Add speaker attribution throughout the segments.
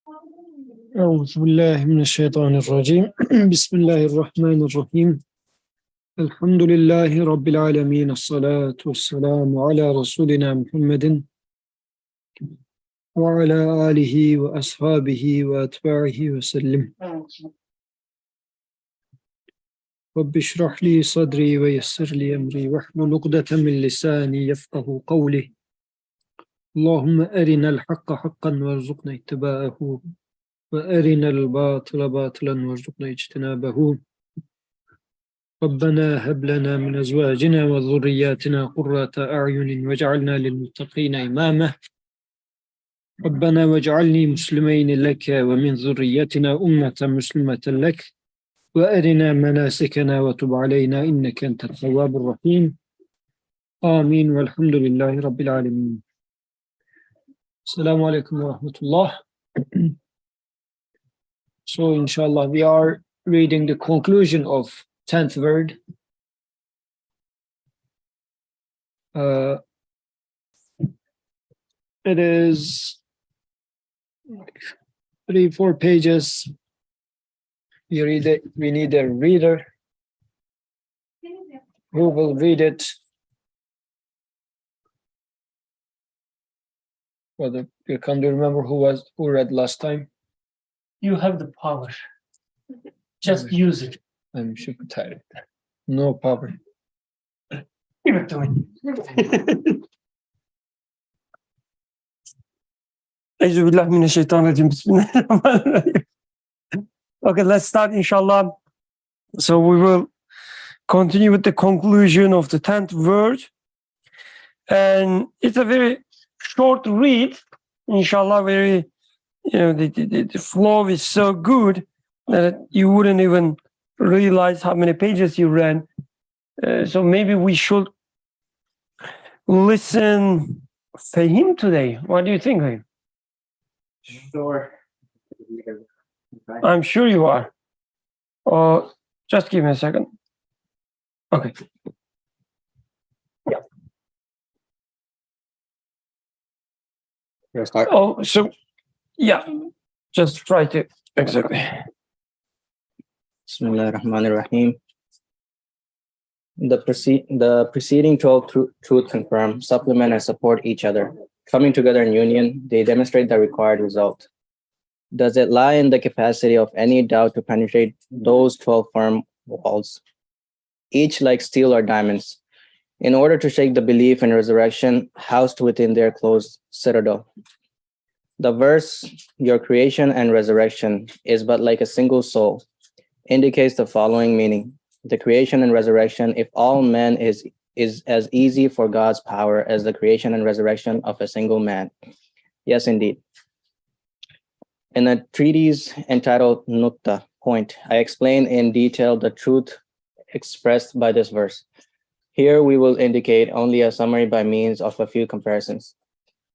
Speaker 1: أعوذ بالله من الشيطان الرجيم بسم الله الرحمن الرحيم الحمد لله رب العالمين الصلاة والسلام على رسولنا محمد وعلى آله وأصحابه وأتباعه وسلم رب اشرح لي صدري ويسر لي أمري واحلل عقدة من لساني يفقه قولي اللهم أرنا الحق حقا وارزقنا اتباعه وأرنا الباطل باطلا وارزقنا اجتنابه ربنا هب لنا من أزواجنا وذرياتنا قرة أعين واجعلنا للمتقين إماما ربنا واجعلني مسلمين لك ومن ذريتنا أمة مسلمة لك وأرنا مناسكنا وتب علينا إنك أنت التواب الرحيم آمين والحمد لله رب العالمين. Assalamu alaikum wa rahmatullah. So inshallah we are reading the conclusion of 10th word. It is 3-4 pages. You read it. We need a reader who will read it. Whether you can remember who read last time?
Speaker 2: You have the power. Just use it.
Speaker 1: I'm super tired. No power.
Speaker 2: Give it to me. Okay, let's start, inshallah. So we will continue with the conclusion of the 10th word. And it's a very short read, inshallah, very, the flow is so good that you wouldn't even realize how many pages you read. So maybe we should listen Fahim today. What do you think, Fahim?
Speaker 3: Sure.
Speaker 2: I'm sure you are. Just give me a second. Okay. Yeah.
Speaker 3: Start.
Speaker 2: Oh, so yeah, just try to exactly.
Speaker 3: Bismillahirrahmanirrahim. The preceding 12 truth confirm, supplement, and support each other. Coming together in union, they demonstrate the required result. Does it lie in the capacity of any doubt to penetrate those 12 firm walls, each like steel or diamonds, in order to shake the belief in resurrection housed within their closed citadel? The verse, your creation and resurrection is but like a single soul, indicates the following meaning. The creation and resurrection, if all men is as easy for God's power as the creation and resurrection of a single man. Yes, indeed. In a treatise entitled Nukta, Point, I explain in detail the truth expressed by this verse. Here we will indicate only a summary by means of a few comparisons.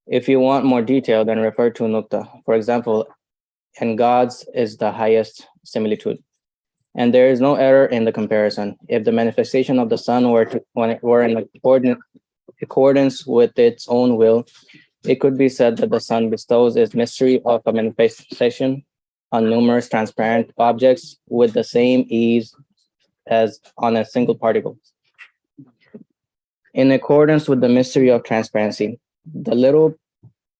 Speaker 3: If you want more detail, then refer to Nukta. For example, and God's is the highest similitude. And there is no error in the comparison. If the manifestation of the sun were in accordance with its own will, it could be said that the sun bestows its mystery of a manifestation on numerous transparent objects with the same ease as on a single particle. In accordance with the mystery of transparency, the little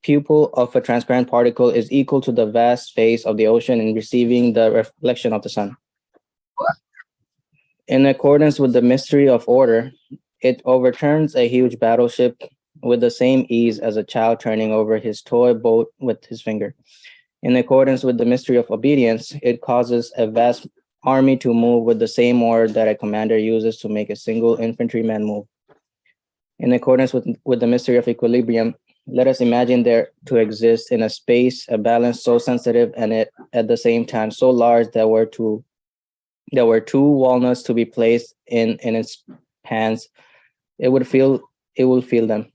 Speaker 3: pupil of a transparent particle is equal to the vast face of the ocean in receiving the reflection of the sun. In accordance with the mystery of order, it overturns a huge battleship with the same ease as a child turning over his toy boat with his finger. In accordance with the mystery of obedience, it causes a vast army to move with the same order that a commander uses to make a single infantryman move. In accordance with the mystery of equilibrium, let us imagine there to exist in a space a balance so sensitive and at the same time so large that were two walnuts to be placed in its hands, it will feel them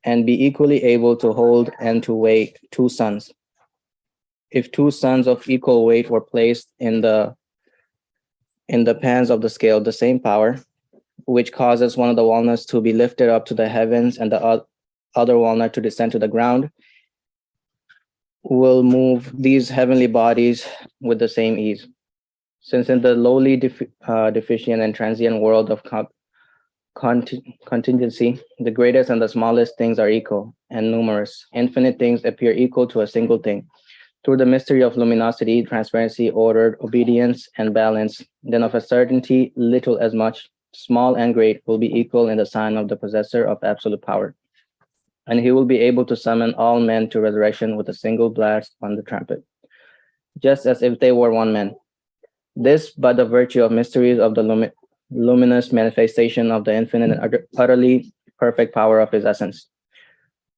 Speaker 3: and be equally able to hold and to weigh two suns. If two suns of equal weight were placed in the pans of the scale, the same power, which causes one of the walnuts to be lifted up to the heavens and the other walnut to descend to the ground, will move these heavenly bodies with the same ease. Since in the lowly, deficient, and transient world of contingency, the greatest and the smallest things are equal and numerous. Infinite things appear equal to a single thing. Through the mystery of luminosity, transparency, order, obedience, and balance, then of a certainty, little as much, small and great, will be equal in the sign of the possessor of absolute power. And he will be able to summon all men to resurrection with a single blast on the trumpet, just as if they were one man. This, by the virtue of mysteries of the luminous manifestation of the infinite and utterly perfect power of his essence.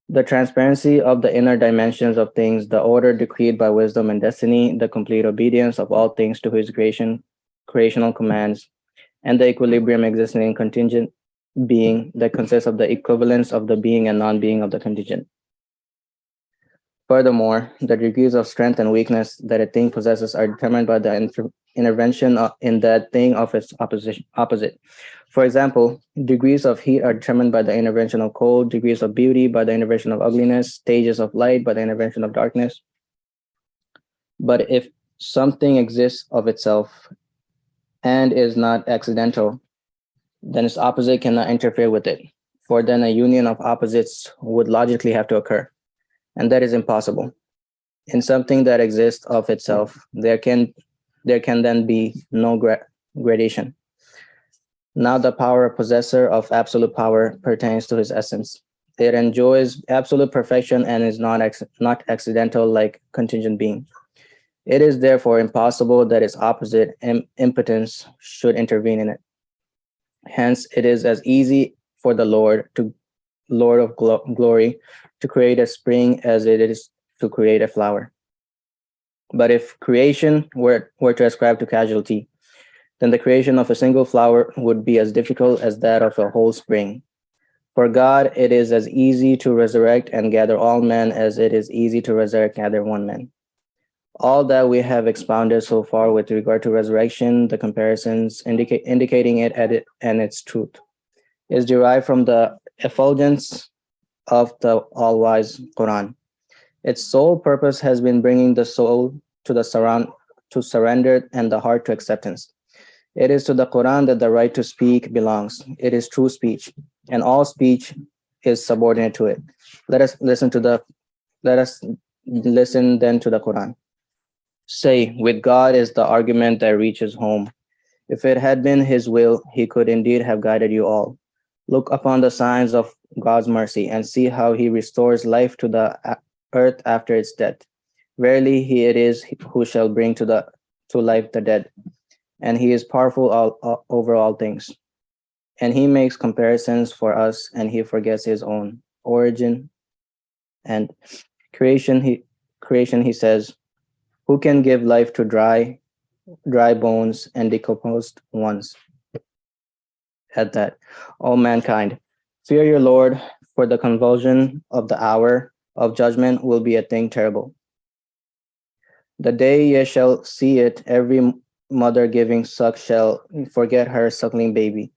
Speaker 3: The transparency of the inner dimensions of things, the order decreed by wisdom and destiny, the complete obedience of all things to his creational commands, and the equilibrium existing in contingent being that consists of the equivalence of the being and non-being of the contingent. Furthermore, the degrees of strength and weakness that a thing possesses are determined by the intervention in that thing of its opposite. For example, degrees of heat are determined by the intervention of cold, degrees of beauty by the intervention of ugliness, stages of light by the intervention of darkness. But if something exists of itself and is not accidental, then its opposite cannot interfere with it, for then a union of opposites would logically have to occur, and that is impossible. In something that exists of itself, there can then be no gradation. Now the power possessor of absolute power pertains to his essence. It enjoys absolute perfection and is not accidental like contingent being. It is therefore impossible that its opposite, impotence, should intervene in it. Hence, it is as easy for the Lord of glory to create a spring as it is to create a flower. But if creation were to ascribe to causality, then the creation of a single flower would be as difficult as that of a whole spring. For God, it is as easy to resurrect and gather all men as it is easy to resurrect and gather one man. All that we have expounded so far with regard to resurrection, the comparisons indicating it and its truth, is derived from the effulgence of the all-wise Quran. Its sole purpose has been bringing the soul to surrender and the heart to acceptance. It is to the Quran that the right to speak belongs. It is true speech, and all speech is subordinate to it. Let us listen then to the Quran. Say, with God is the argument that reaches home. If it had been his will, he could indeed have guided you all. Look upon the signs of God's mercy and see how he restores life to the earth after its death. Verily, he it is who shall bring to life the dead, and he is powerful over all things. And he makes comparisons for us, and he forgets his own origin and creation. He says, who can give life to dry bones and decomposed ones? At that, O mankind, fear your Lord, for the convulsion of the hour of judgment will be a thing terrible. The day ye shall see it, every mother giving suck shall forget her suckling baby,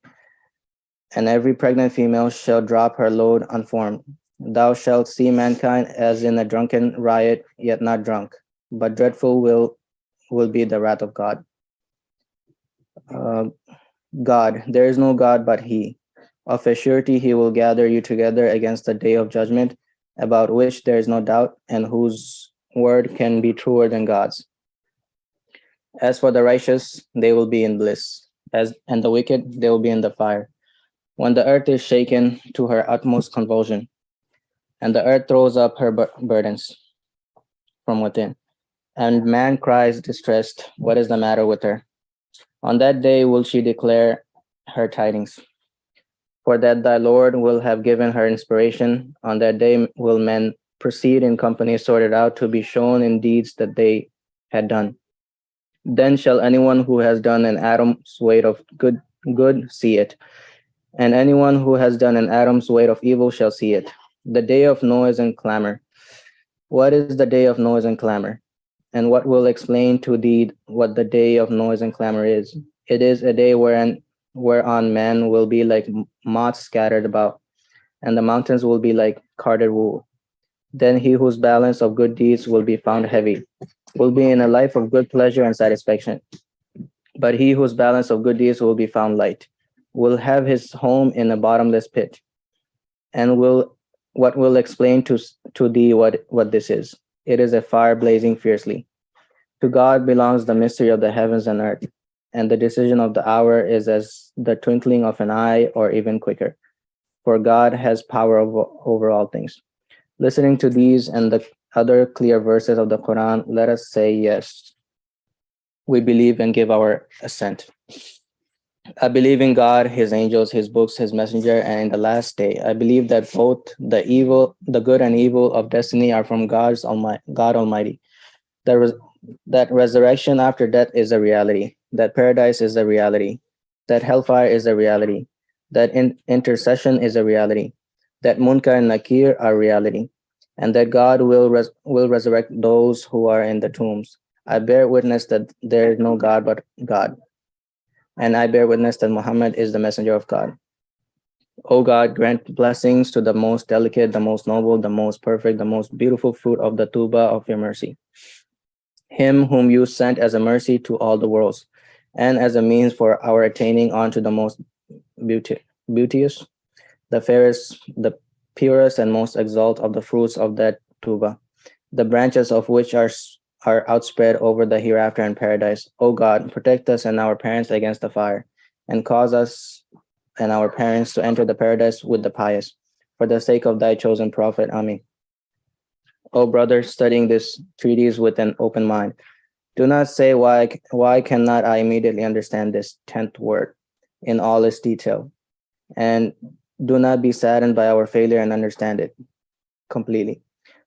Speaker 3: and every pregnant female shall drop her load unformed. Thou shalt see mankind as in a drunken riot, yet not drunk, but dreadful will be the wrath of God. God, there is no God but he. Of a surety he will gather you together against the day of judgment, about which there is no doubt, and whose word can be truer than God's. As for the righteous, they will be in bliss, and the wicked, they will be in the fire. When the earth is shaken to her utmost convulsion, and the earth throws up her burdens from within, and man cries distressed, what is the matter with her? On that day will she declare her tidings. For that thy Lord will have given her inspiration. On that day will men proceed in company sorted out to be shown in deeds that they had done. Then shall anyone who has done an atom's weight of good see it, and anyone who has done an atom's weight of evil shall see it. The day of noise and clamor. What is the day of noise and clamor? And what will explain to thee what the day of noise and clamor is? It is a day whereon men will be like moths scattered about, and the mountains will be like carded wool. Then he whose balance of good deeds will be found heavy, will be in a life of good pleasure and satisfaction. But he whose balance of good deeds will be found light, will have his home in a bottomless pit, and will explain to thee what this is. It is a fire blazing fiercely. To God belongs the mystery of the heavens and earth, and the decision of the hour is as the twinkling of an eye or even quicker. For God has power over all things. Listening to these and the other clear verses of the Quran, let us say yes. We believe and give our assent. I believe in God, His angels, His books, His messenger, and in the last day. I believe that both the good and evil of destiny are from God Almighty. That resurrection after death is a reality. That paradise is a reality. That hellfire is a reality. That intercession is a reality. That Munkar and Nakir are reality. And that God will resurrect those who are in the tombs. I bear witness that there is no God but God. And I bear witness that Muhammad is the messenger of God. O God, grant blessings to the most delicate, the most noble, the most perfect, the most beautiful fruit of the tuba of your mercy. Him whom you sent as a mercy to all the worlds, and as a means for our attaining on to the most beauteous, the fairest, the purest, and most exalted of the fruits of that tuba, the branches of which are outspread over the hereafter and paradise. O God, protect us and our parents against the fire, and cause us and our parents to enter the paradise with the pious, for the sake of thy chosen prophet. Amen. O brothers, studying this treatise with an open mind, do not say, why cannot I immediately understand this 10th word in all its detail? And do not be saddened by our failure and understand it completely.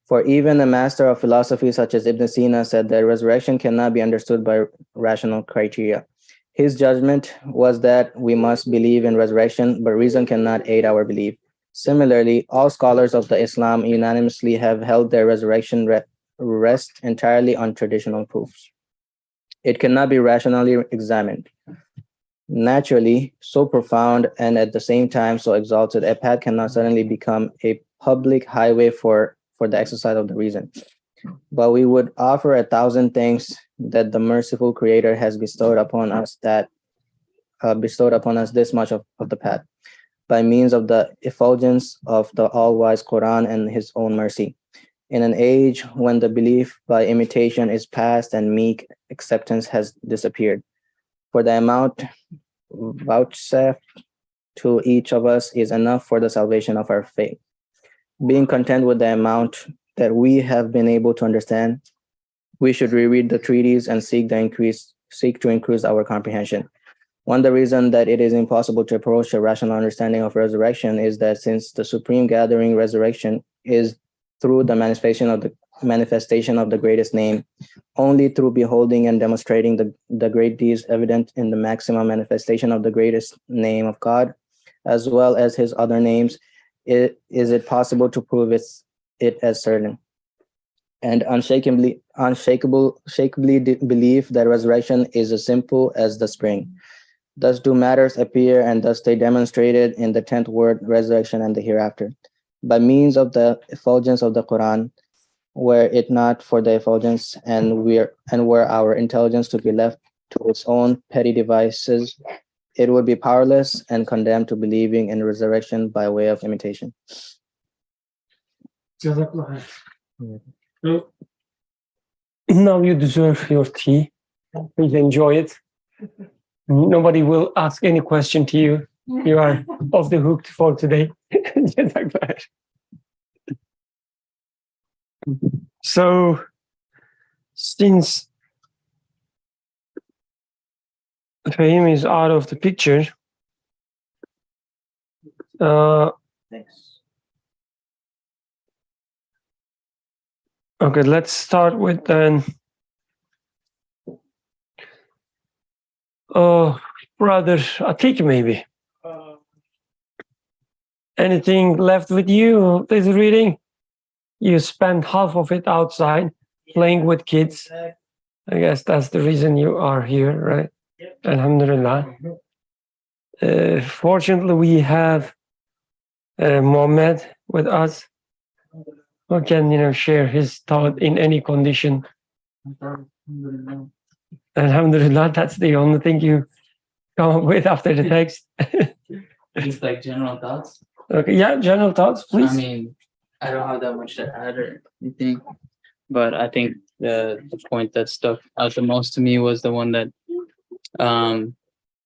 Speaker 3: For even a master of philosophy such as Ibn Sina said that resurrection cannot be understood by rational criteria. His judgment was that we must believe in resurrection, but reason cannot aid our belief. Similarly, all scholars of the Islam unanimously have held their resurrection rest entirely on traditional proofs. It cannot be rationally examined. Naturally, so profound and at the same time so exalted, a path cannot suddenly become a public highway for the exercise of the reason. But we would offer 1,000 thanks that the merciful Creator has bestowed upon us this much of the path, by means of the effulgence of the all-wise Quran and His own mercy. In an age when the belief by imitation is past and meek acceptance has disappeared, for the amount vouchsafed to each of us is enough for the salvation of our faith. Being content with the amount that we have been able to understand, we should reread the treatise and seek to increase our comprehension. One of the reasons that it is impossible to approach a rational understanding of resurrection is that since the supreme gathering resurrection is through the manifestation of the greatest name, only through beholding and demonstrating the great deeds evident in the maximum manifestation of the greatest name of God, as well as His other names, is it possible to prove it as certain and unshakably believe that resurrection is as simple as the spring. Thus do matters appear, and thus they demonstrated in the 10th word, resurrection and the hereafter. By means of the effulgence of the Quran, were it not for the effulgence and were our intelligence to be left to its own petty devices, it would be powerless and condemned to believing in resurrection by way of imitation.
Speaker 2: So now you deserve your tea. Please enjoy it. Nobody will ask any question to you. You are off the hook for today. So, since Fahim is out of the picture,
Speaker 3: Thanks.
Speaker 2: Okay, let's start with then. Brother Atik, maybe. Anything left with you this reading? You spent half of it outside playing with kids. I guess that's the reason you are here, right? Alhamdulillah. Fortunately, we have Mohammed with us, who can, share his thought in any condition. Alhamdulillah, that's the only thing you come up with after the text.
Speaker 4: Just like general thoughts.
Speaker 2: Okay, yeah, general thoughts, please.
Speaker 4: I mean, I don't have that much to add or anything, but I think the point that stuck out the most to me was the one that,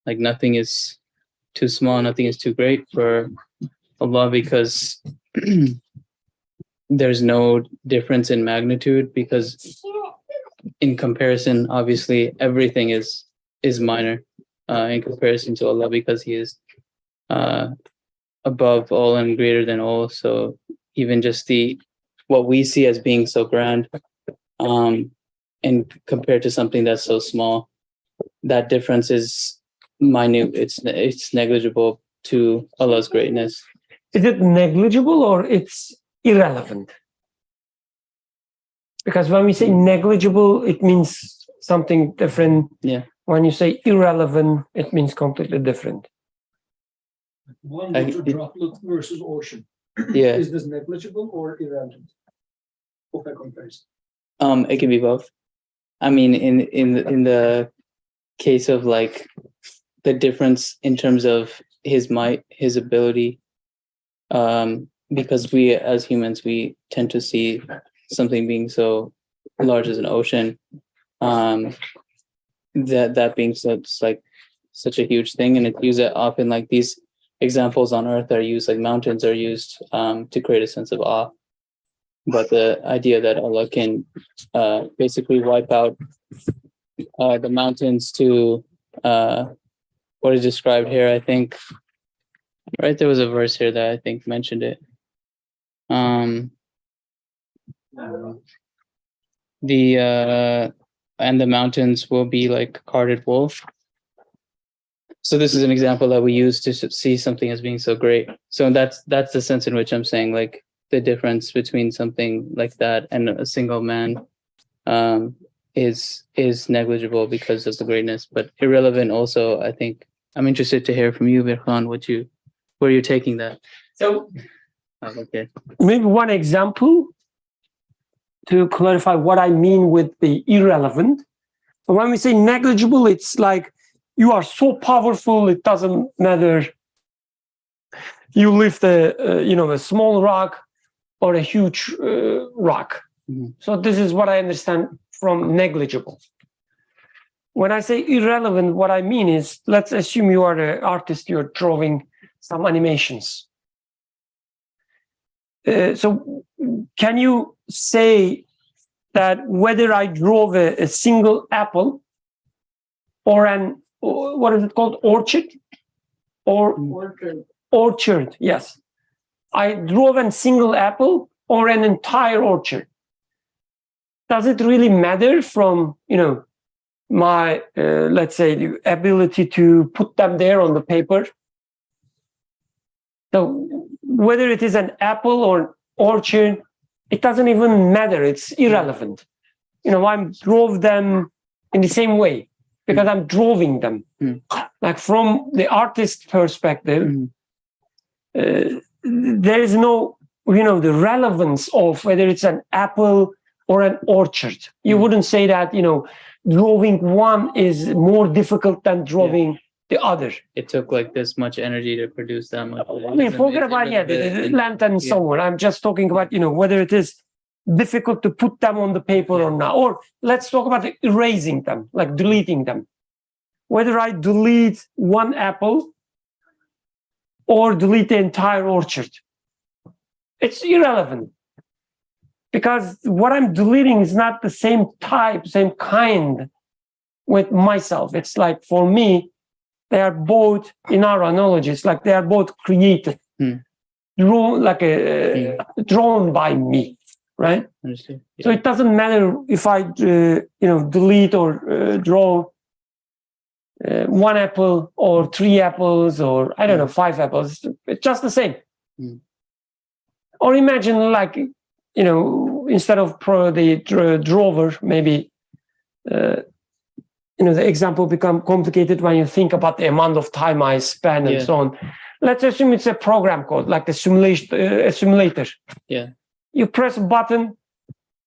Speaker 4: like nothing is too small, nothing is too great for Allah, because there's no difference in magnitude, because in comparison, obviously everything is minor in comparison to Allah, because He is above all and greater than all. So even just what we see as being so grand, and compared to something that's so small, that difference is minute. It's negligible to Allah's greatness.
Speaker 2: Is it negligible or it's irrelevant? Because when we say negligible, it means something different.
Speaker 4: Yeah.
Speaker 2: When you say irrelevant, it means completely different.
Speaker 1: One liter droplet versus ocean.
Speaker 4: Yeah.
Speaker 1: Is this negligible or irrelevant? Okay, comparison.
Speaker 4: It can be both. I mean, in the case of like the difference in terms of his might, his ability, because we as humans, we tend to see something being so large as an ocean, that being such a huge thing, and it's used often, like these examples on earth are used, like mountains are used to create a sense of awe. But the idea that Allah can basically wipe out the mountains to what is described here, I think, right, there was a verse here that I think mentioned it. And the mountains will be like carded wool. So this is an example that we use to see something as being so great. So that's the sense in which I'm saying, like, the difference between something like that and a single man is negligible because of the greatness, but irrelevant also. I think I'm interested to hear from you, Birkhan, where you're taking that.
Speaker 2: So
Speaker 4: Okay.
Speaker 2: maybe one example to clarify what I mean with the irrelevant. So when we say negligible, it's like you are so powerful, it doesn't matter. You lift a small rock or a huge rock.
Speaker 4: Mm-hmm.
Speaker 2: So this is what I understand from negligible. When I say irrelevant, what I mean is, let's assume you are an artist, you're drawing some animations. So can you say that whether I drove a single apple or what is it called? Orchard? Orchard, yes. I drove a single apple or an entire orchard. Does it really matter from, my, let's say, the ability to put them there on the paper? So whether it is an apple or orchard, it doesn't even matter. It's irrelevant. I drove them in the same way because I'm drawing them. Like from the artist's perspective, there is no, the relevance of whether it's an apple or an orchard. You wouldn't say that, drawing one is more difficult than drawing the other.
Speaker 4: It took like this much energy to produce that much.
Speaker 2: I mean, forget about the length and so on. I'm just talking about, whether it is difficult to put them on the paper or not. Or let's talk about erasing them, like deleting them. Whether I delete one apple or delete the entire orchard, it's irrelevant. Because what I'm deleting is not the same type, same kind with myself. It's like, for me, they are both, in our analogy, it's like they are both created, drawn by me, right?
Speaker 4: Understood. Yeah.
Speaker 2: So it doesn't matter if I, delete or draw one apple or three apples or, I don't know, 5 apples. It's just the same. Or imagine, like, instead of the drawer, maybe, the example become complicated when you think about the amount of time I spend and so on. Let's assume it's a program code, like the simulator.
Speaker 4: Yeah.
Speaker 2: You press a button,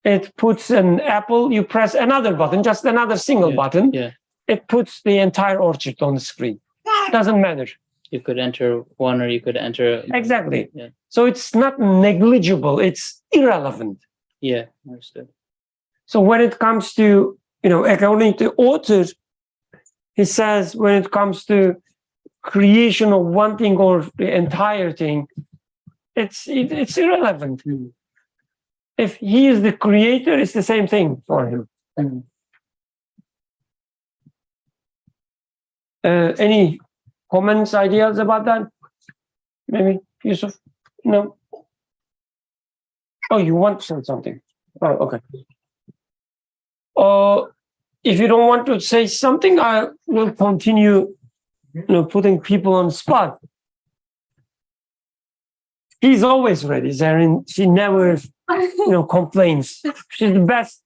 Speaker 2: it puts an apple. You press another button, just another single button.
Speaker 4: Yeah.
Speaker 2: It puts the entire orchard on the screen. Doesn't matter.
Speaker 4: You could enter one, or you could enter.
Speaker 2: Exactly.
Speaker 4: Yeah.
Speaker 2: So it's not negligible. It's irrelevant.
Speaker 4: Yeah. Understood.
Speaker 2: So when it comes to, according to author, he says when it comes to creation of one thing or the entire thing, it's irrelevant. If he is the creator, it's the same thing for him. Any comments, ideas about that? Maybe Yusuf? No? Oh, you want to say something? Oh, okay. If you don't want to say something, I will continue, putting people on the spot. He's always ready, Zarin. She never, complains. She's the best.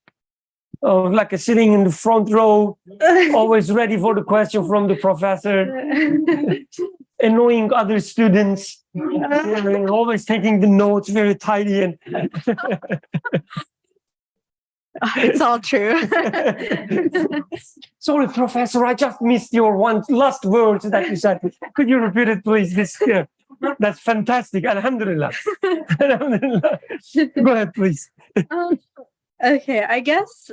Speaker 2: Like sitting in the front row, always ready for the question from the professor, annoying other students, always taking the notes very tidy. And
Speaker 5: it's all true.
Speaker 2: Sorry, professor, I just missed your one last word that you said. Could you repeat it, please? That's fantastic. Alhamdulillah. Alhamdulillah. Go ahead, please.
Speaker 5: Okay, I guess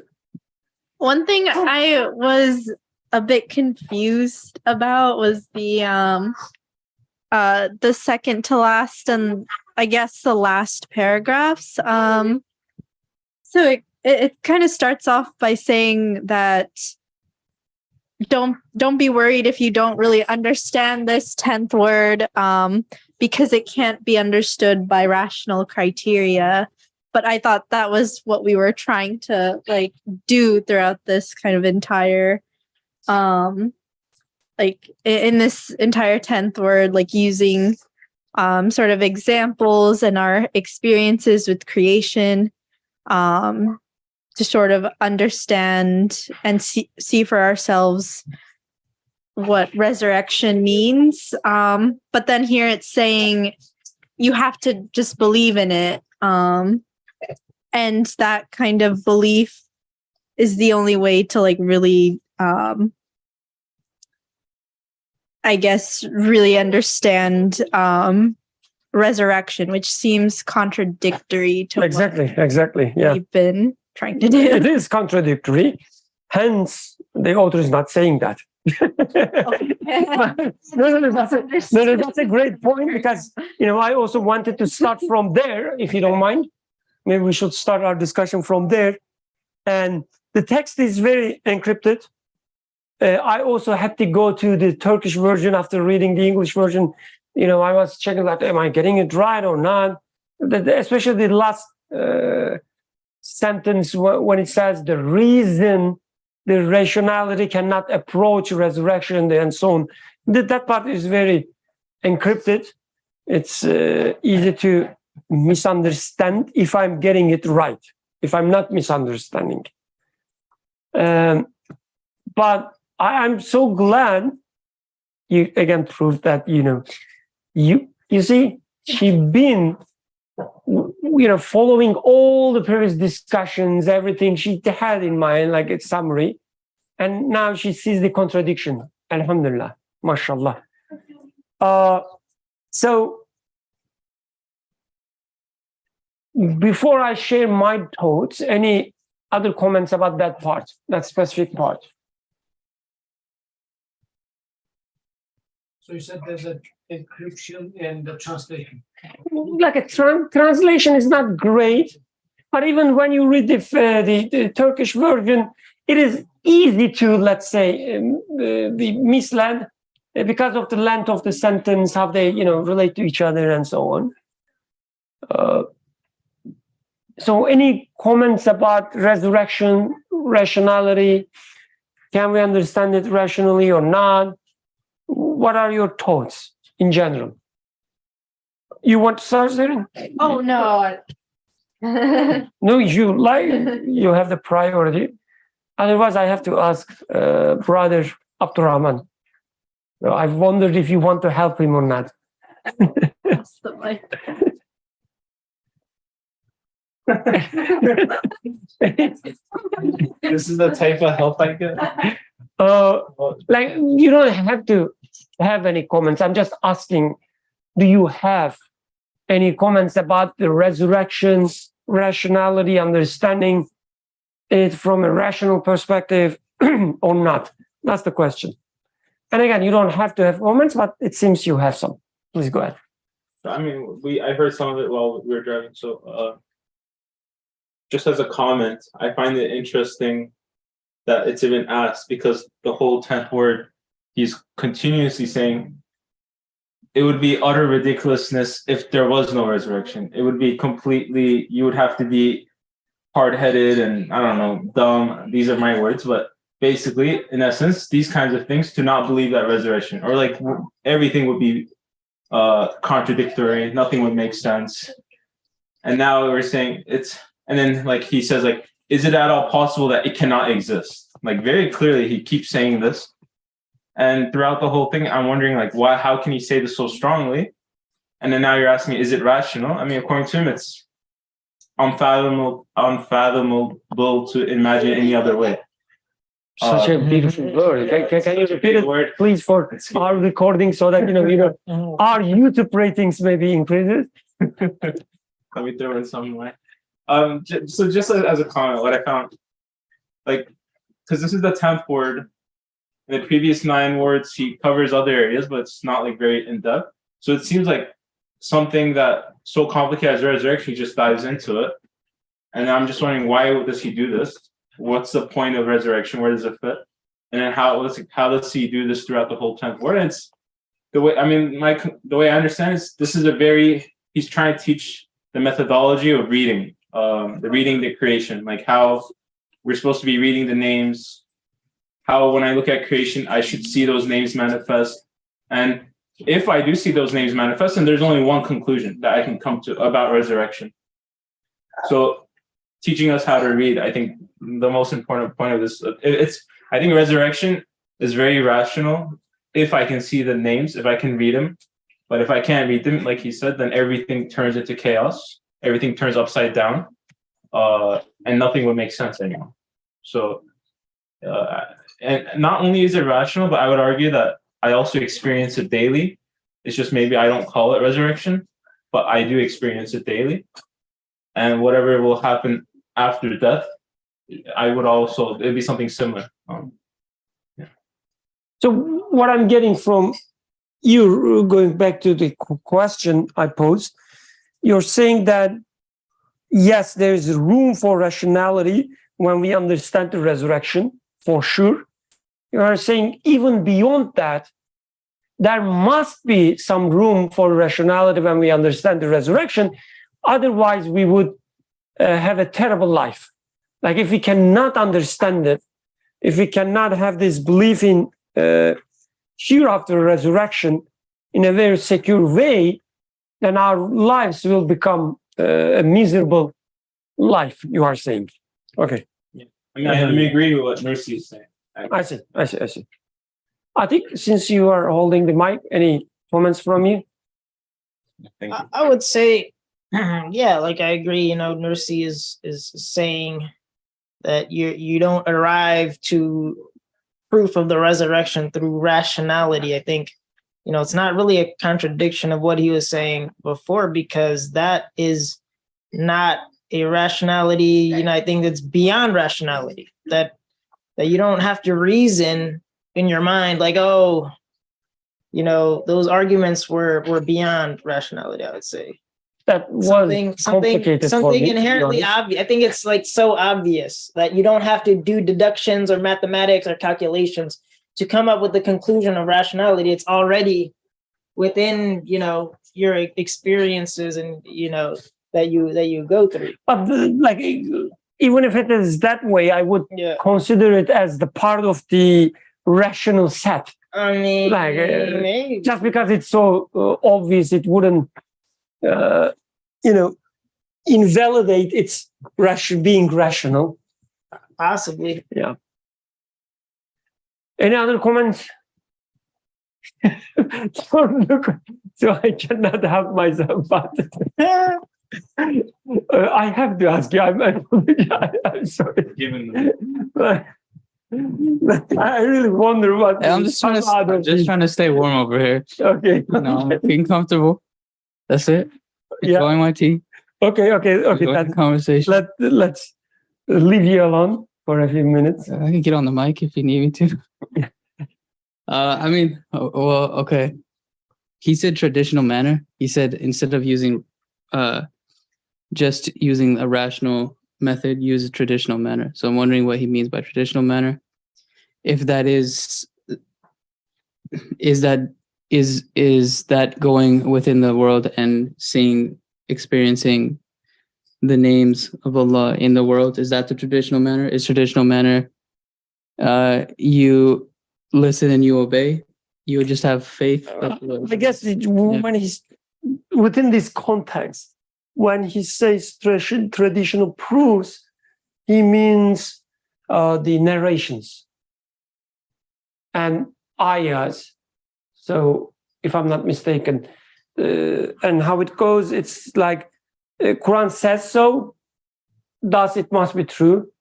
Speaker 5: one thing I was a bit confused about was the second to last and I guess the last paragraphs. So it kind of starts off by saying that don't be worried if you don't really understand this 10th word, because it can't be understood by rational criteria. But I thought that was what we were trying to do throughout this kind of entire, in this entire 10th word, using sort of examples and our experiences with creation, to sort of understand and see for ourselves what resurrection means. But then here it's saying you have to just believe in it. And that kind of belief is the only way to really, I guess, really understand resurrection, which seems contradictory to
Speaker 2: exactly. Yeah.
Speaker 5: we've been trying to do.
Speaker 2: It is contradictory. Hence, the author is not saying that. No, that's a great point, because I also wanted to start from there, if you don't mind. Maybe we should start our discussion from there. And the text is very encrypted. I also had to go to the Turkish version after reading the English version. I was checking that, am I getting it right or not? Especially the last sentence when it says the reason the rationality cannot approach resurrection and so on. That part is very encrypted. It's easy to misunderstand if I'm getting it right, if I'm not misunderstanding. But I'm so glad you again proved that, you see, she'd been following all the previous discussions, everything she had in mind, like a summary. And now she sees the contradiction. Alhamdulillah, mashallah. So before I share my thoughts, any other comments about that part, that specific part?
Speaker 1: So you said there's an encryption and the translation.
Speaker 2: Like a translation is not great, but even when you read the Turkish version, it is easy to, let's say, be misled because of the length of the sentence, how they, relate to each other and so on. So any comments about resurrection, rationality? Can we understand it rationally or not? What are your thoughts in general? You want to start, Zarin?
Speaker 5: Oh, no.
Speaker 2: No, you have the priority. Otherwise, I have to ask brother Abdurrahman. I've wondered if you want to help him or not.
Speaker 6: This is the type of help I get.
Speaker 2: Like, you don't have to have any comments. I'm just asking, do you have any comments about the resurrection, rationality, understanding it from a rational perspective or not? That's the question. And again, you don't have to have comments, but it seems you have some. Please go ahead.
Speaker 6: I mean, I heard some of it while we were driving. So, just as a comment, I find it interesting that it's even asked, because the whole 10th word, he's continuously saying it would be utter ridiculousness if there was no resurrection. It would be completely, you would have to be hard-headed and, I don't know, dumb. These are my words, but basically, in essence, these kinds of things, to not believe that resurrection, or like everything would be contradictory, nothing would make sense. And now we're saying it's, and then like he says, like, is it at all possible that it cannot exist? Like, very clearly he keeps saying this. And throughout the whole thing, I'm wondering, like, why, how can he say this so strongly? And then now you're asking me, is it rational? I mean, according to him, it's unfathomable to imagine any other way.
Speaker 2: Such a beautiful word. Can you repeat it, please, for our recording, so that our YouTube ratings may be increased?
Speaker 6: Let me throw in some way. So just as a comment, what I found, like, because this is the 10th word, in the previous 9 words, he covers other areas, but it's not like very in depth. So it seems like something that so complicated as resurrection, he just dives into it. And I'm just wondering, why does he do this? What's the point of resurrection? Where does it fit? And then how does he do this throughout the whole 10th word? And it's the way, I mean, the way I understand is this is he's trying to teach the methodology of reading, the creation, like how we're supposed to be reading the names, how when I look at creation, I should see those names manifest. And if I do see those names manifest, and there's only one conclusion that I can come to about resurrection. So teaching us how to read, I think the most important point of this, I think resurrection is very rational if I can see the names, if I can read them. But if I can't read them, like he said, then everything turns into chaos. Everything turns upside down, and nothing would make sense anymore. So, and not only is it rational, but I would argue that I also experience it daily. It's just maybe I don't call it resurrection, but I do experience it daily. And whatever will happen after death, it'd be something similar.
Speaker 2: So what I'm getting from you, going back to the question I posed, you're saying that, yes, there's room for rationality when we understand the resurrection, for sure. You are saying even beyond that, there must be some room for rationality when we understand the resurrection. Otherwise, we would have a terrible life. Like, if we cannot understand it, if we cannot have this belief in hereafter resurrection in a very secure way, then our lives will become a miserable life, you are saying. Okay.
Speaker 6: Yeah. I mean, I agree with what Nursi is saying.
Speaker 2: I see. I think since you are holding the mic, any comments from you?
Speaker 6: Thank you.
Speaker 7: I would say, yeah, like I agree. Nursi is saying that you don't arrive to proof of the resurrection through rationality. I think, it's not really a contradiction of what he was saying before, because that is not a rationality, I think that's beyond rationality, that you don't have to reason in your mind, like, oh, those arguments were beyond rationality, I would say.
Speaker 2: That was
Speaker 7: something inherently obvious. I think it's like so obvious that you don't have to do deductions or mathematics or calculations to come up with the conclusion of rationality. It's already within, your experiences and, that you go through.
Speaker 2: But even if it is that way, I would consider it as the part of the rational set.
Speaker 7: I mean, maybe.
Speaker 2: Just because it's so obvious, it wouldn't, invalidate its being rational.
Speaker 7: Possibly.
Speaker 2: Yeah. Any other comments? So I cannot help myself, but I have to ask you. I'm sorry. But I really wonder what.
Speaker 4: I'm just trying to stay warm over here.
Speaker 2: Okay.
Speaker 4: I'm being comfortable. That's it. Enjoying my tea.
Speaker 2: Okay.
Speaker 4: Enjoying
Speaker 2: That's
Speaker 4: the conversation.
Speaker 2: Let's leave you alone for a few minutes.
Speaker 4: I can get on the mic if you need me to. Okay. He said traditional manner. He said instead of using, just using a rational method, use a traditional manner. So I'm wondering what he means by traditional manner. If that is that going within the world and experiencing the names of Allah in the world? Is that the traditional manner? Is traditional manner you listen and you obey? You just have faith?
Speaker 2: I guess when he's within this context, when he says traditional proofs, he means the narrations and ayahs. So if I'm not mistaken, and how it goes, it's like Quran says so, thus it must be true.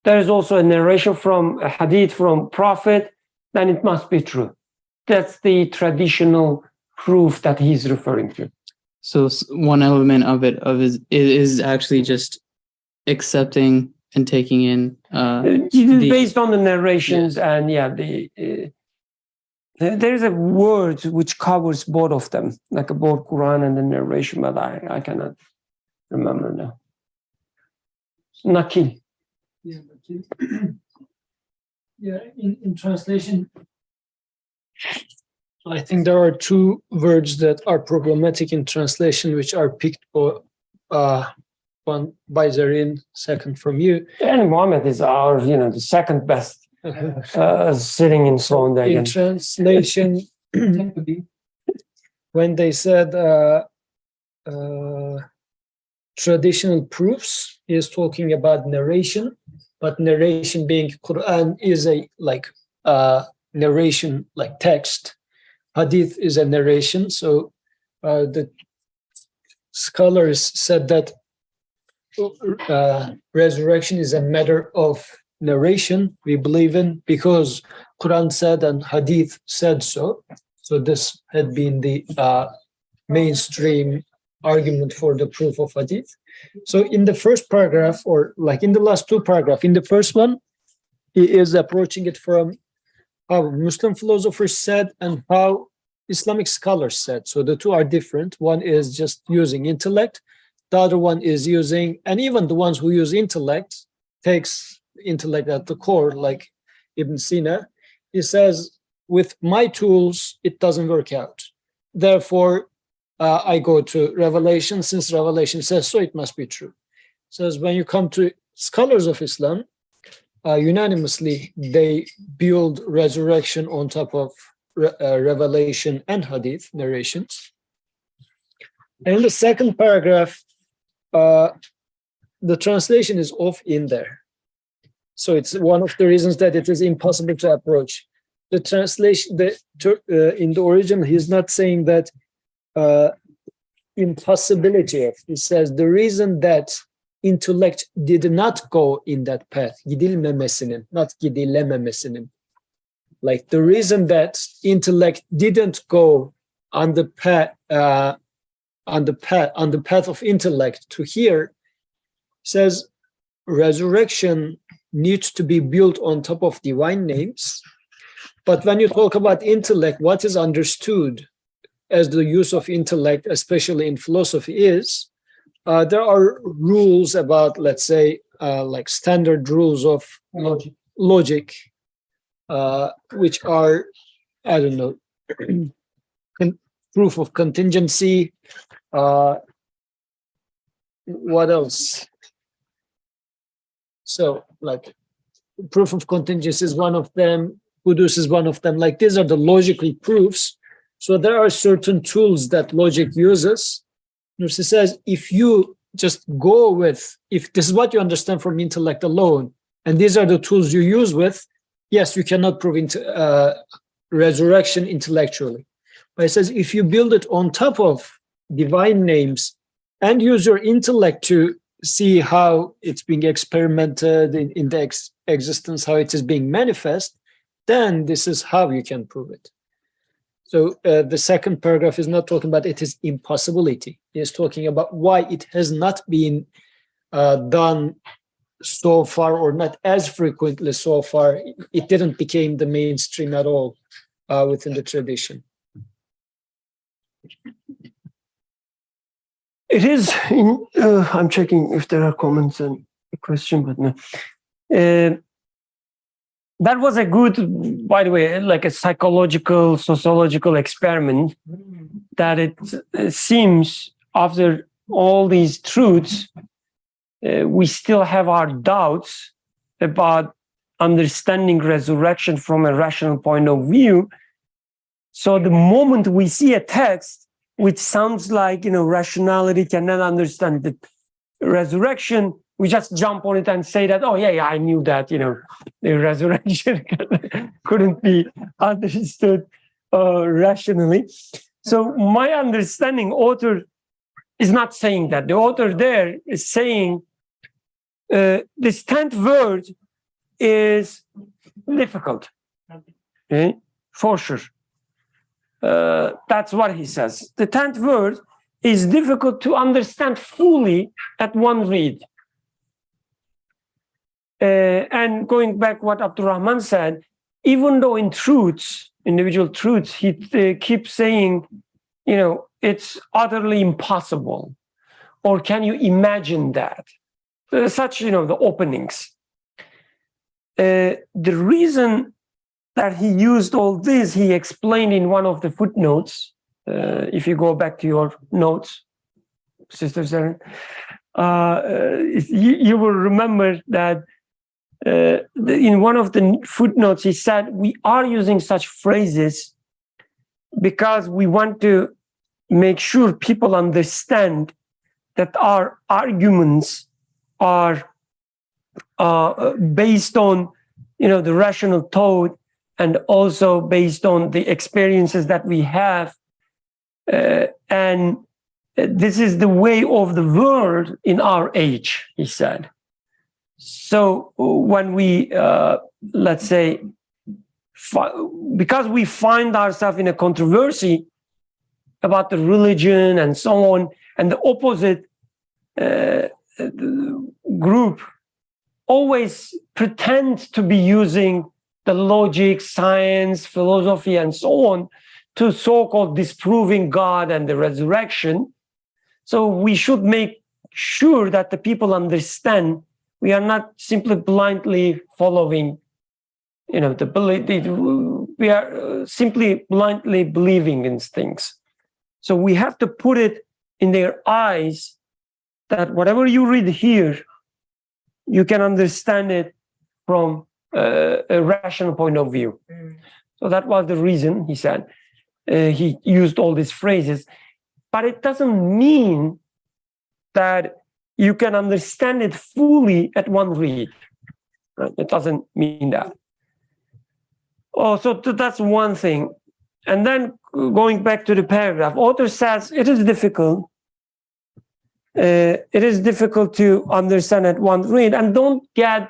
Speaker 2: There is also a narration from a hadith from Prophet, then it must be true. That's the traditional proof that he's referring to.
Speaker 4: So one element of it is actually just accepting and taking in.
Speaker 2: Based on the narrations, and there is a word which covers both of them, like both Quran and the narration, but I cannot remember now. Nakil.
Speaker 1: Yeah, yeah. In translation, I think there are two words that are problematic in translation, which are picked one by Zarin, second from you.
Speaker 2: And Muhammad is our, the second best sitting in throne.
Speaker 1: In translation, when they said traditional proofs, he is talking about narration, but narration being Quran is a narration like text. Hadith is a narration. So the scholars said that resurrection is a matter of narration we believe in because Quran said and Hadith said so. So this had been the mainstream argument for the proof of Hadith. So in the first paragraph, or like in the last two paragraphs, in the first one, he is approaching it from how Muslim philosophers said and how Islamic scholars said. So the two are different. One is just using intellect. The other one is using, and even the ones who use intellect, takes intellect at the core, like Ibn Sina. He says, with my tools, it doesn't work out. Therefore, I go to Revelation. Since Revelation says so, it must be true. Says when you come to scholars of Islam, unanimously, they build resurrection on top of Revelation and Hadith narrations. And in the second paragraph, the translation is off in there. So it's one of the reasons that it is impossible to approach. The translation, in the original, he's not saying that impossibility of. He says the reason that intellect did not go in that path, gidilmemesinin, not gidilememesinin. Like the reason that intellect didn't go on the path of intellect to here, says resurrection needs to be built on top of divine names. But when you talk about intellect, what is understood as the use of intellect, especially in philosophy, is there are rules about, let's say, like standard rules of logic, which are, I don't know, proof of contingency. What else? So, like, proof of contingency is one of them. Hudus is one of them. Like, these are the logical proofs. So there are certain tools that logic uses. Nursi says, if you just go with, if this is what you understand from intellect alone, and these are the tools you use with, yes, you cannot prove resurrection intellectually. But it says, if you build it on top of divine names and use your intellect to see how it's being experimented in the existence, how it is being manifest, then this is how you can prove it. So the second paragraph is not talking about it is impossibility. It's talking about why it has not been done so far, or not as frequently so far. It didn't become the mainstream at all within the tradition.
Speaker 2: It is in, I'm checking if there are comments and a question, but no. That was a good, by the way, like a psychological, sociological experiment, that it seems after all these truths, we still have our doubts about understanding resurrection from a rational point of view. So the moment we see a text which sounds like, rationality cannot understand the resurrection, we just jump on it and say that, oh yeah, I knew that, the resurrection couldn't be understood rationally. So my understanding, author is not saying that. The author there is saying this 10th word is difficult, okay? For sure. That's what he says. The 10th word is difficult to understand fully at one read. And going back what Abdurrahman said, even though in truths, individual truths, he keeps saying, it's utterly impossible. Or can you imagine that? Such, the openings. The reason that he used all this, he explained in one of the footnotes. If you go back to your notes, Sister Saren, you will remember that in one of the footnotes, he said, we are using such phrases because we want to make sure people understand that our arguments are based on, the rational thought, and also based on the experiences that we have. And this is the way of the world in our age, he said. So when we, let's say, because we find ourselves in a controversy about the religion and so on, and the opposite group always pretend to be using the logic, science, philosophy, and so on to so-called disproving God and the resurrection. So we should make sure that the people understand we are not simply blindly following, we are simply blindly believing in things. So we have to put it in their eyes that whatever you read here, you can understand it from a rational point of view. So that was the reason, he said, he used all these phrases. But it doesn't mean that you can understand it fully at one read. Right? It doesn't mean that. Oh, so that's one thing. And then going back to the paragraph, author says it is difficult. It is difficult to understand at one read, and don't get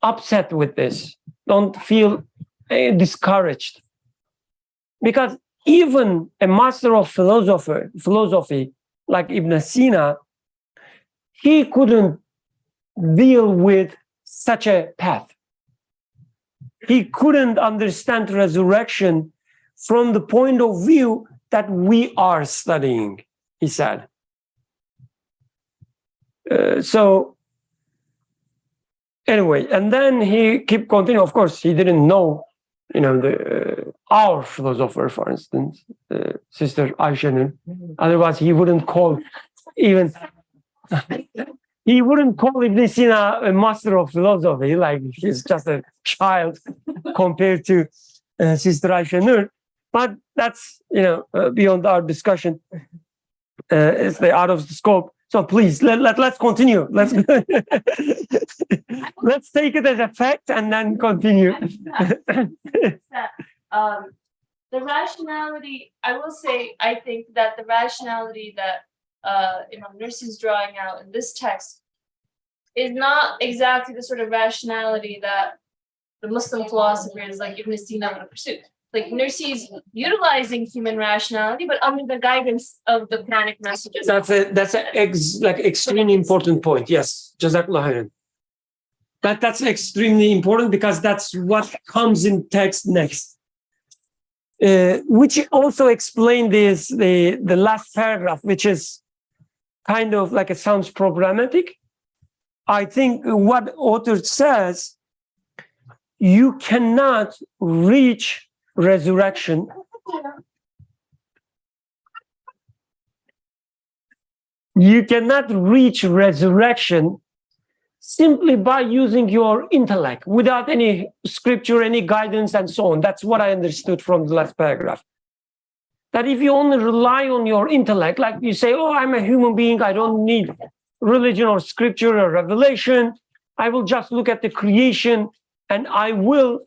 Speaker 2: upset with this. Don't feel discouraged. Because even a master of philosophy like Ibn Sina, he couldn't deal with such a path. He couldn't understand resurrection from the point of view that we are studying, he said. So anyway, and then he kept continuing. Of course, he didn't know, our philosopher, for instance, Sister Aisha. Otherwise, he wouldn't call even. He wouldn't call Ibn Sina a master of philosophy, like he's just a child compared to Sister Aisha Nur. But that's, beyond our discussion. It's out of the scope. So please, let's continue. Let's take it as a fact and then continue.
Speaker 8: The rationality, I will say, I think that the rationality that Imam Nursi is drawing out in this text is not exactly the sort of rationality that the Muslim philosophers like Ibn Sina would pursue. Like Nursi is utilizing human rationality, but under the guidance of the Quranic messages.
Speaker 2: That's extremely important point. Yes, Jazakallah khairan. That's extremely important because that's what comes in text next, which also explain the last paragraph, which is kind of like it sounds problematic. I think what author says, you cannot reach resurrection simply by using your intellect without any scripture, any guidance, and so on. That's what I understood from the last paragraph. That if you only rely on your intellect, like you say, oh, I'm a human being, I don't need religion or scripture or revelation, I will just look at the creation and I will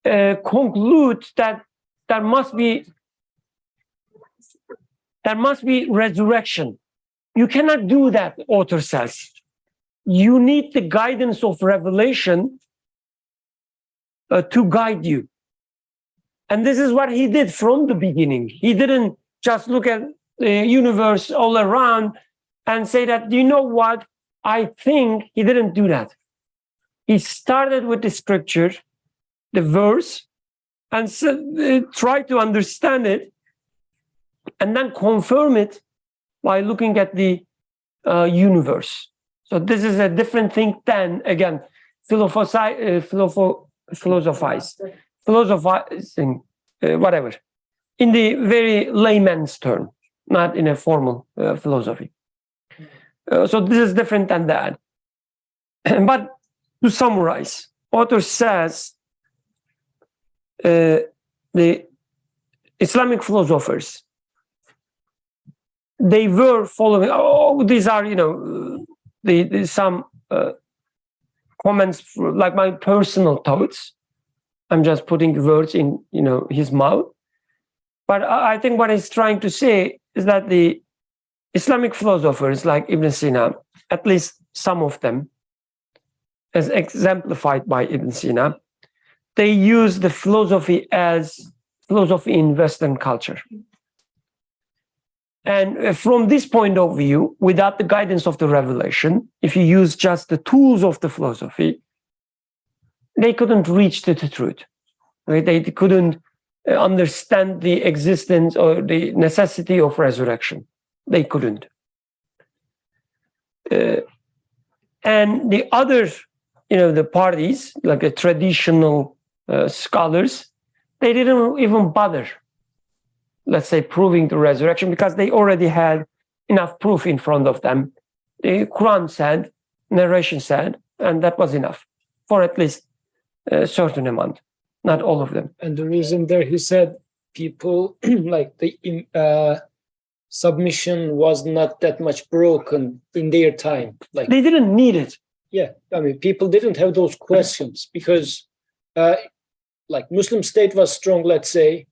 Speaker 2: conclude that there must be resurrection. You cannot do that, author says. You need the guidance of revelation to guide you. And this is what he did from the beginning. He didn't just look at the universe all around and say that, you know what, I think. He didn't do that. He started with the scripture, the verse, and tried to understand it, and then confirm it by looking at the universe. So this is a different thing than, again, philosophizing, whatever, in the very layman's term, not in a formal philosophy. So this is different than that. But to summarize, author says the Islamic philosophers, they were following, these are, some comments, like my personal thoughts. I'm just putting words in, his mouth. But I think what he's trying to say is that the Islamic philosophers like Ibn Sina, at least some of them, as exemplified by Ibn Sina, they use the philosophy as philosophy in Western culture. And from this point of view, without the guidance of the revelation, if you use just the tools of the philosophy, they couldn't reach the truth. Right? They couldn't understand the existence or the necessity of resurrection. They couldn't. And the other, the parties, like the traditional scholars, they didn't even bother, let's say, proving the resurrection, because they already had enough proof in front of them. The Quran said, narration said, and that was enough for at least a certain amount, not all of them.
Speaker 1: And the reason there, he said, people like the submission was not that much broken in their time. Like
Speaker 2: they didn't need it.
Speaker 1: Yeah, I mean, people didn't have those questions because, like, Muslim state was strong, let's say,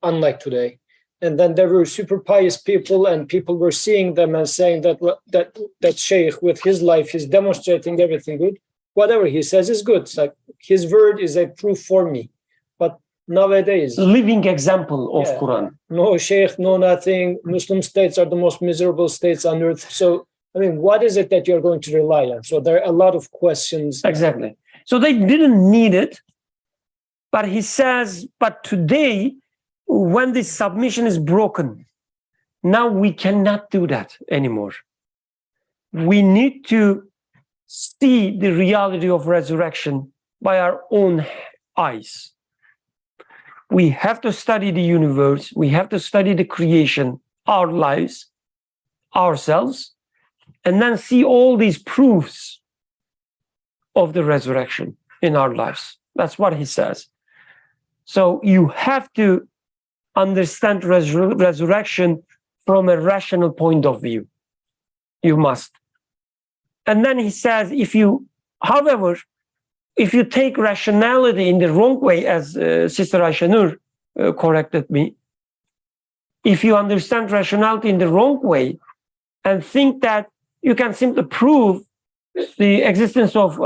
Speaker 1: unlike today. And then there were super pious people, and people were seeing them and saying that sheikh with his life is demonstrating everything good. Whatever he says is good. It's like his word is a proof for me. But nowadays,
Speaker 2: living example of Quran.
Speaker 1: No sheikh, no nothing. Muslim states are the most miserable states on earth. So, I mean, what is it that you're going to rely on? So there are a lot of questions.
Speaker 2: Exactly. So they didn't need it. But he says, but today, when this submission is broken, now we cannot do that anymore. We need to see the reality of resurrection by our own eyes. We have to study the universe. We have to study the creation, our lives, ourselves, and then see all these proofs of the resurrection in our lives. That's what he says. So you have to understand resurrection from a rational point of view. You must. And then he says, however, if you take rationality in the wrong way, as Sister Ayşenur corrected me, if you understand rationality in the wrong way, and think that you can simply prove the existence of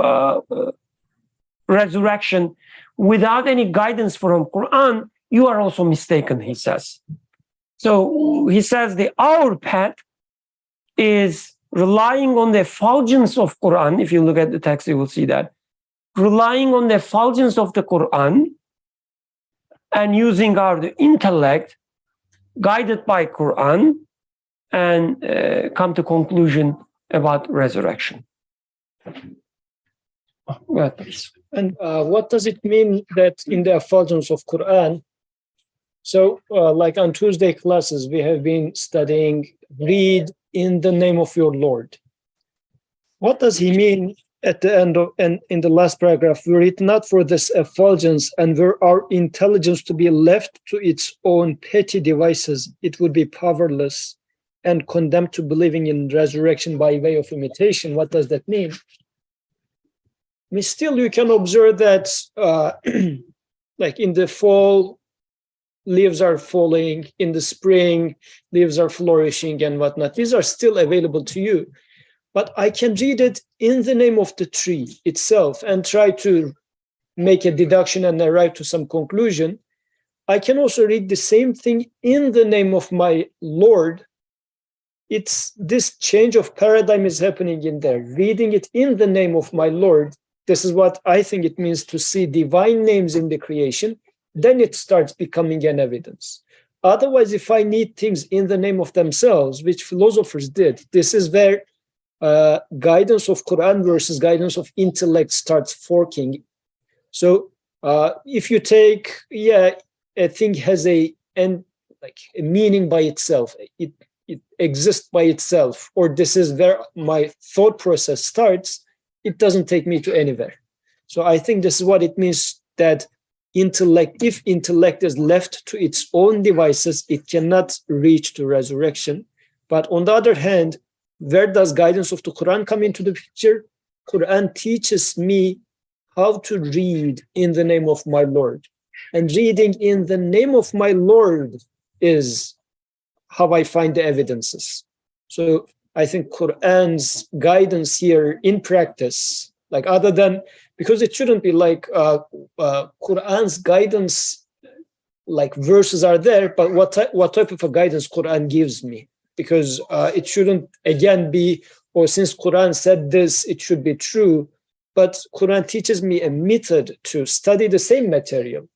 Speaker 2: resurrection without any guidance from Quran, you are also mistaken, he says. So he says our path is relying on the effulgence of Quran. If you look at the text, you will see that. Relying on the effulgence of the Quran and using our intellect guided by Quran and come to conclusion about resurrection. Go ahead, please.
Speaker 1: And what does it mean that in the effulgence of Quran? So like on Tuesday classes, we have been studying read in the name of your Lord. What does he mean at the end of, and in the last paragraph, were it not for this effulgence and were our intelligence to be left to its own petty devices, it would be powerless and condemned to believing in resurrection by way of imitation. What does that mean? I mean, still you can observe that like in the fall, leaves are falling, in the spring, leaves are flourishing and whatnot. These are still available to you. But I can read it in the name of the tree itself and try to make a deduction and arrive to some conclusion. I can also read the same thing in the name of my Lord. It's this change of paradigm is happening in there. Reading it in the name of my Lord. This is what I think it means to see divine names in the creation. Then it starts becoming an evidence. Otherwise, if I need things in the name of themselves, which philosophers did, this is where guidance of Quran versus guidance of intellect starts forking. So if you take, a thing has a meaning by itself, it exists by itself, or this is where my thought process starts, it doesn't take me to anywhere. So I think this is what it means that intellect, if intellect is left to its own devices, it cannot reach to resurrection. But on the other hand, where does guidance of the Quran come into the picture? Quran teaches me how to read in the name of my Lord. And reading in the name of my Lord is how I find the evidences. So I think Quran's guidance here in practice, like other than, because it shouldn't be like Quran's guidance, like verses are there, but what type of a guidance Quran gives me? Because it shouldn't, again, be, or since Quran said this, it should be true. But Quran teaches me a method to study the same material.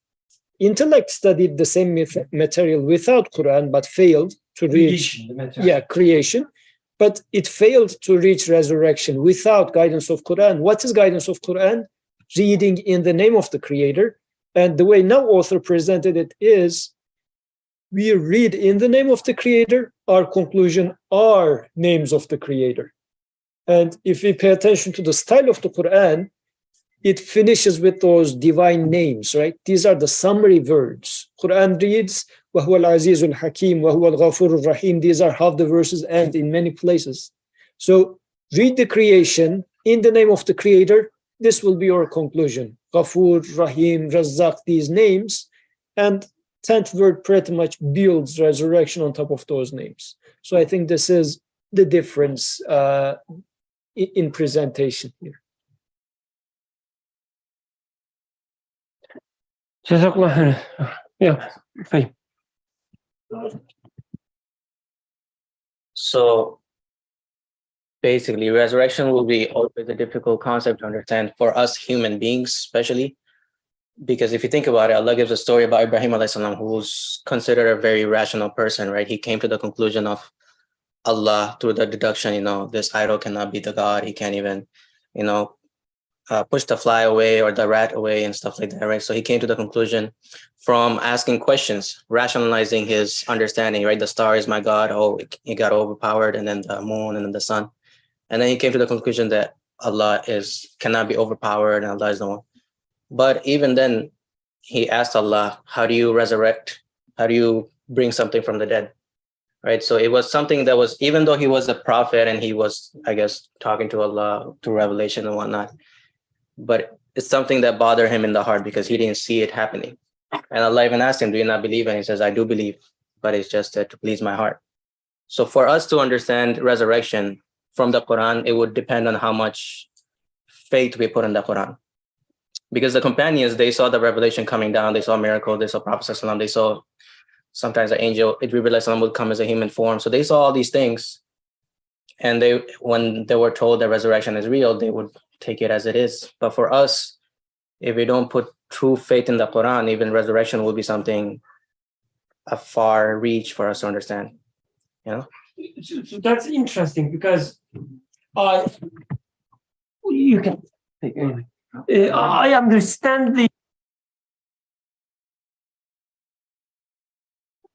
Speaker 1: Intellect studied the same material without Quran, but failed to reach creation. But it failed to reach resurrection without guidance of Quran. What is guidance of Quran? Reading in the name of the Creator. And the way now author presented it is, we read in the name of the Creator, our conclusion are names of the Creator. And if we pay attention to the style of the Quran, it finishes with those divine names, right? These are the summary words. Quran reads, وَهُوَ الْعَزِيزُ الْحَكِيمُ وَهُوَ الْغَفُورُ الرَّحِيمُ. These are how the verses end in many places. So read the creation in the name of the Creator. This will be your conclusion. Ghafur, Rahim, Razzaq, these names. And 10th word pretty much builds resurrection on top of those names. So I think this is the difference in presentation here.
Speaker 2: Yeah, fine.
Speaker 3: So basically, resurrection will be always a difficult concept to understand for us human beings, especially because if you think about it, Allah gives a story about Ibrahim alayhi salam, who's considered a very rational person, right? He came to the conclusion of Allah through the deduction, this idol cannot be the God. He can't even, push the fly away or the rat away and stuff like that, right? So he came to the conclusion from asking questions, rationalizing his understanding, right? The star is my God. Oh, it got overpowered, and then the moon, and then the sun. And then he came to the conclusion that Allah cannot be overpowered, and Allah is the one. But even then, he asked Allah, how do you resurrect? How do you bring something from the dead? Right? So it was something that was, even though he was a prophet and he was, I guess, talking to Allah through revelation and whatnot, but it's something that bothered him in the heart because he didn't see it happening. And Allah even asked him, do you not believe? And he says, I do believe, but it's just to please my heart. So for us to understand resurrection from the Quran, it would depend on how much faith we put in the Quran. Because the companions, they saw the revelation coming down, they saw miracles, they saw Prophet ﷺ, they saw sometimes an angel, Jibreel would come as a human form. So they saw all these things. And when they were told that resurrection is real, they would take it as it is. But for us, if we don't put true faith in the Quran, even resurrection will be something a far reach for us to understand. You know?
Speaker 2: So that's interesting because you can take anyway. I understand the.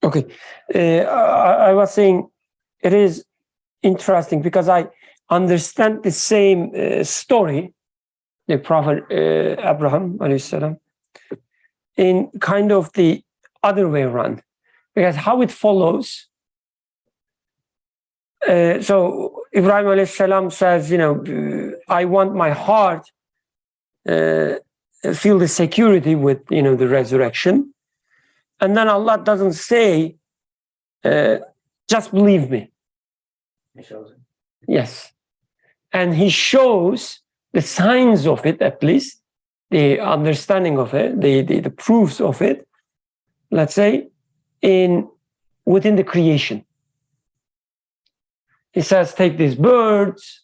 Speaker 2: Okay, I was saying it is interesting because I understand the same story, the Prophet Abraham alayhi salam, in kind of the other way around, because how it follows. So Ibrahim alayhi salam says, I want my heart feel the security with, the resurrection. And then Allah doesn't say, just believe me.
Speaker 3: He shows it.
Speaker 2: Yes. And he shows the signs of it, at least, the understanding of it, the proofs of it, let's say, within the creation. He says, take these birds,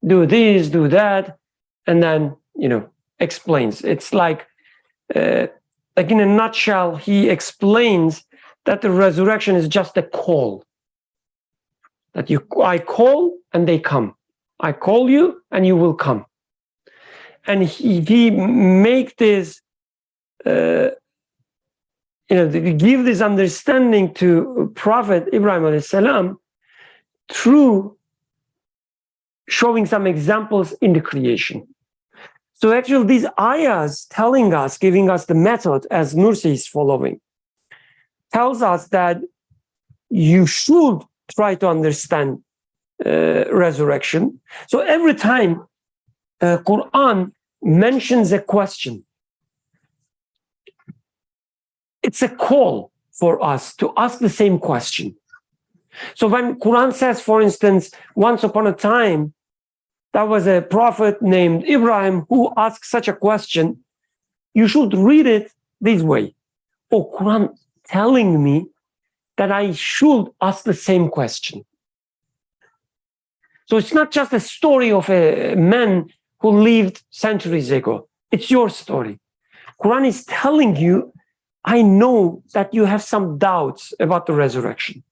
Speaker 2: do this, do that, and then, explains. It's like in a nutshell, he explains that the resurrection is just a call. That I call and they come. I call you and you will come. And he make this, give this understanding to Prophet Ibrahim alayhi salam through showing some examples in the creation. So actually these ayahs telling us, giving us the method as Nursi is following, tells us that you should try to understand resurrection. So every time Quran mentions a question, it's a call for us to ask the same question. So when Quran says, for instance, once upon a time, there was a prophet named Ibrahim who asked such a question, you should read it this way. Oh, Quran telling me that I should ask the same question. So it's not just a story of a man who lived centuries ago. It's your story. Quran is telling you, I know that you have some doubts about the resurrection.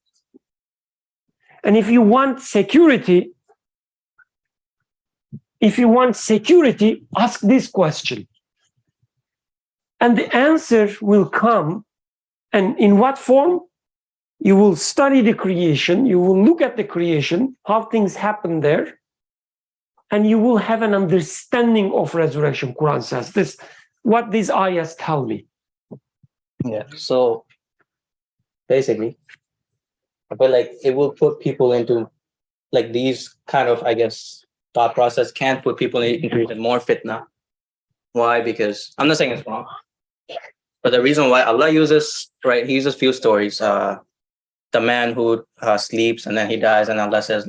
Speaker 2: And if you want security, ask this question. And the answer will come. And in what form? You will study the creation, you will look at the creation, how things happen there, and you will have an understanding of resurrection. Quran says this, what these ayahs tell me.
Speaker 3: Yeah, so basically, I feel like it will put people into like these kind of, thought process can put people into more fitna. Why? Because I'm not saying it's wrong, but the reason why Allah uses, He uses few stories. The man who sleeps and then he dies, and Allah says,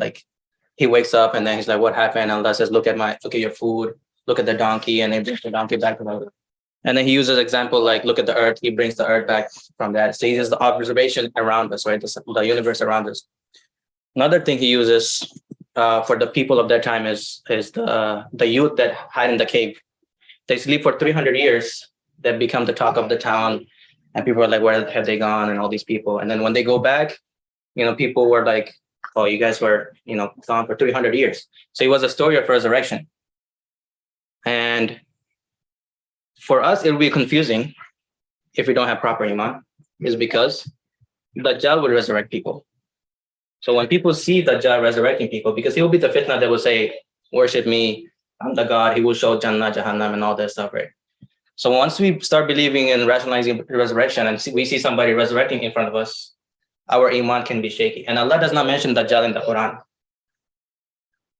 Speaker 3: he wakes up and then he's like, what happened? And Allah says, look at your food, look at the donkey, and he brings the donkey back to life. And then he uses example look at the earth, he brings the earth back from that. So he uses the observation around us, right? The universe around us. Another thing he uses for the people of that time is the youth that hide in the cave. They sleep for 300 years, they become the talk of the town. And people are like, where have they gone? And all these people. And then when they go back, people were like, oh, you guys were, gone for 300 years. So it was a story of resurrection. And for us, it will be confusing if we don't have proper iman, is because Dajjal will resurrect people. So when people see Dajjal resurrecting people, because he will be the fitna that will say, worship me, I'm the God, he will show Jannah, Jahannam, and all that stuff, right? So once we start believing and rationalizing resurrection and we see somebody resurrecting in front of us, our iman can be shaky. And Allah does not mention Dajjal in the Quran.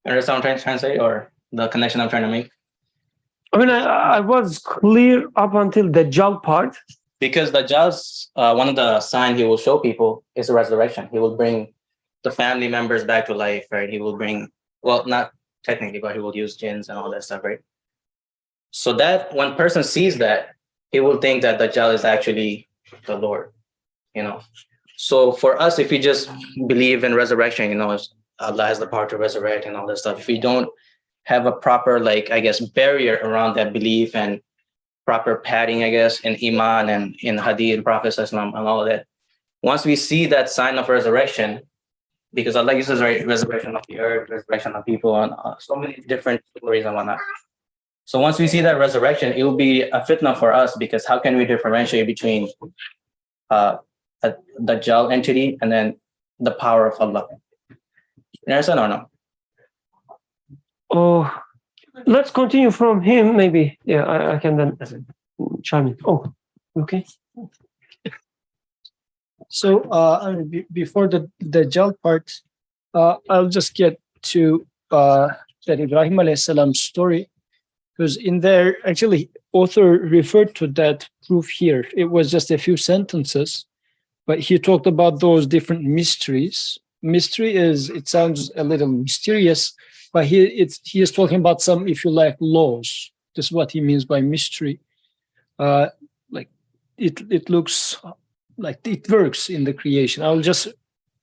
Speaker 3: Understand what I'm trying to say, or the connection I'm trying to make?
Speaker 2: I mean, I was clear up until Dajjal part.
Speaker 3: Because Dajjal's, one of the signs he will show people is the resurrection. He will bring the family members back to life, right? He will bring, well, not technically, but he will use jinns and all that stuff, right? So that one person sees that, he will think that Dajjal is actually the Lord, you know. So for us, if we just believe in resurrection, you know, Allah has the power to resurrect and all that stuff, if we don't have a proper, like, I guess, barrier around that belief and proper padding, I guess, in Iman and in Hadith, Prophet Sallallahu and all of that, once we see that sign of resurrection, because Allah uses resurrection of the earth, resurrection of people, and so many different stories and whatnot. So once we see that resurrection, it will be a fitna for us, because how can we differentiate between a Dajjal entity and then the power of Allah? You understand or no?
Speaker 2: Oh, let's continue from him, maybe. Yeah, I can then chime in. Oh, okay.
Speaker 1: So before the Dajjal part, I'll just get to that Ibrahim alayhi salam story, because in there, actually, author referred to that proof here. It was just a few sentences, but he talked about those different mysteries. Mystery is, it sounds a little mysterious, but he is talking about some, if you like, laws. This is what he means by mystery. Like it looks like it works in the creation. I'll just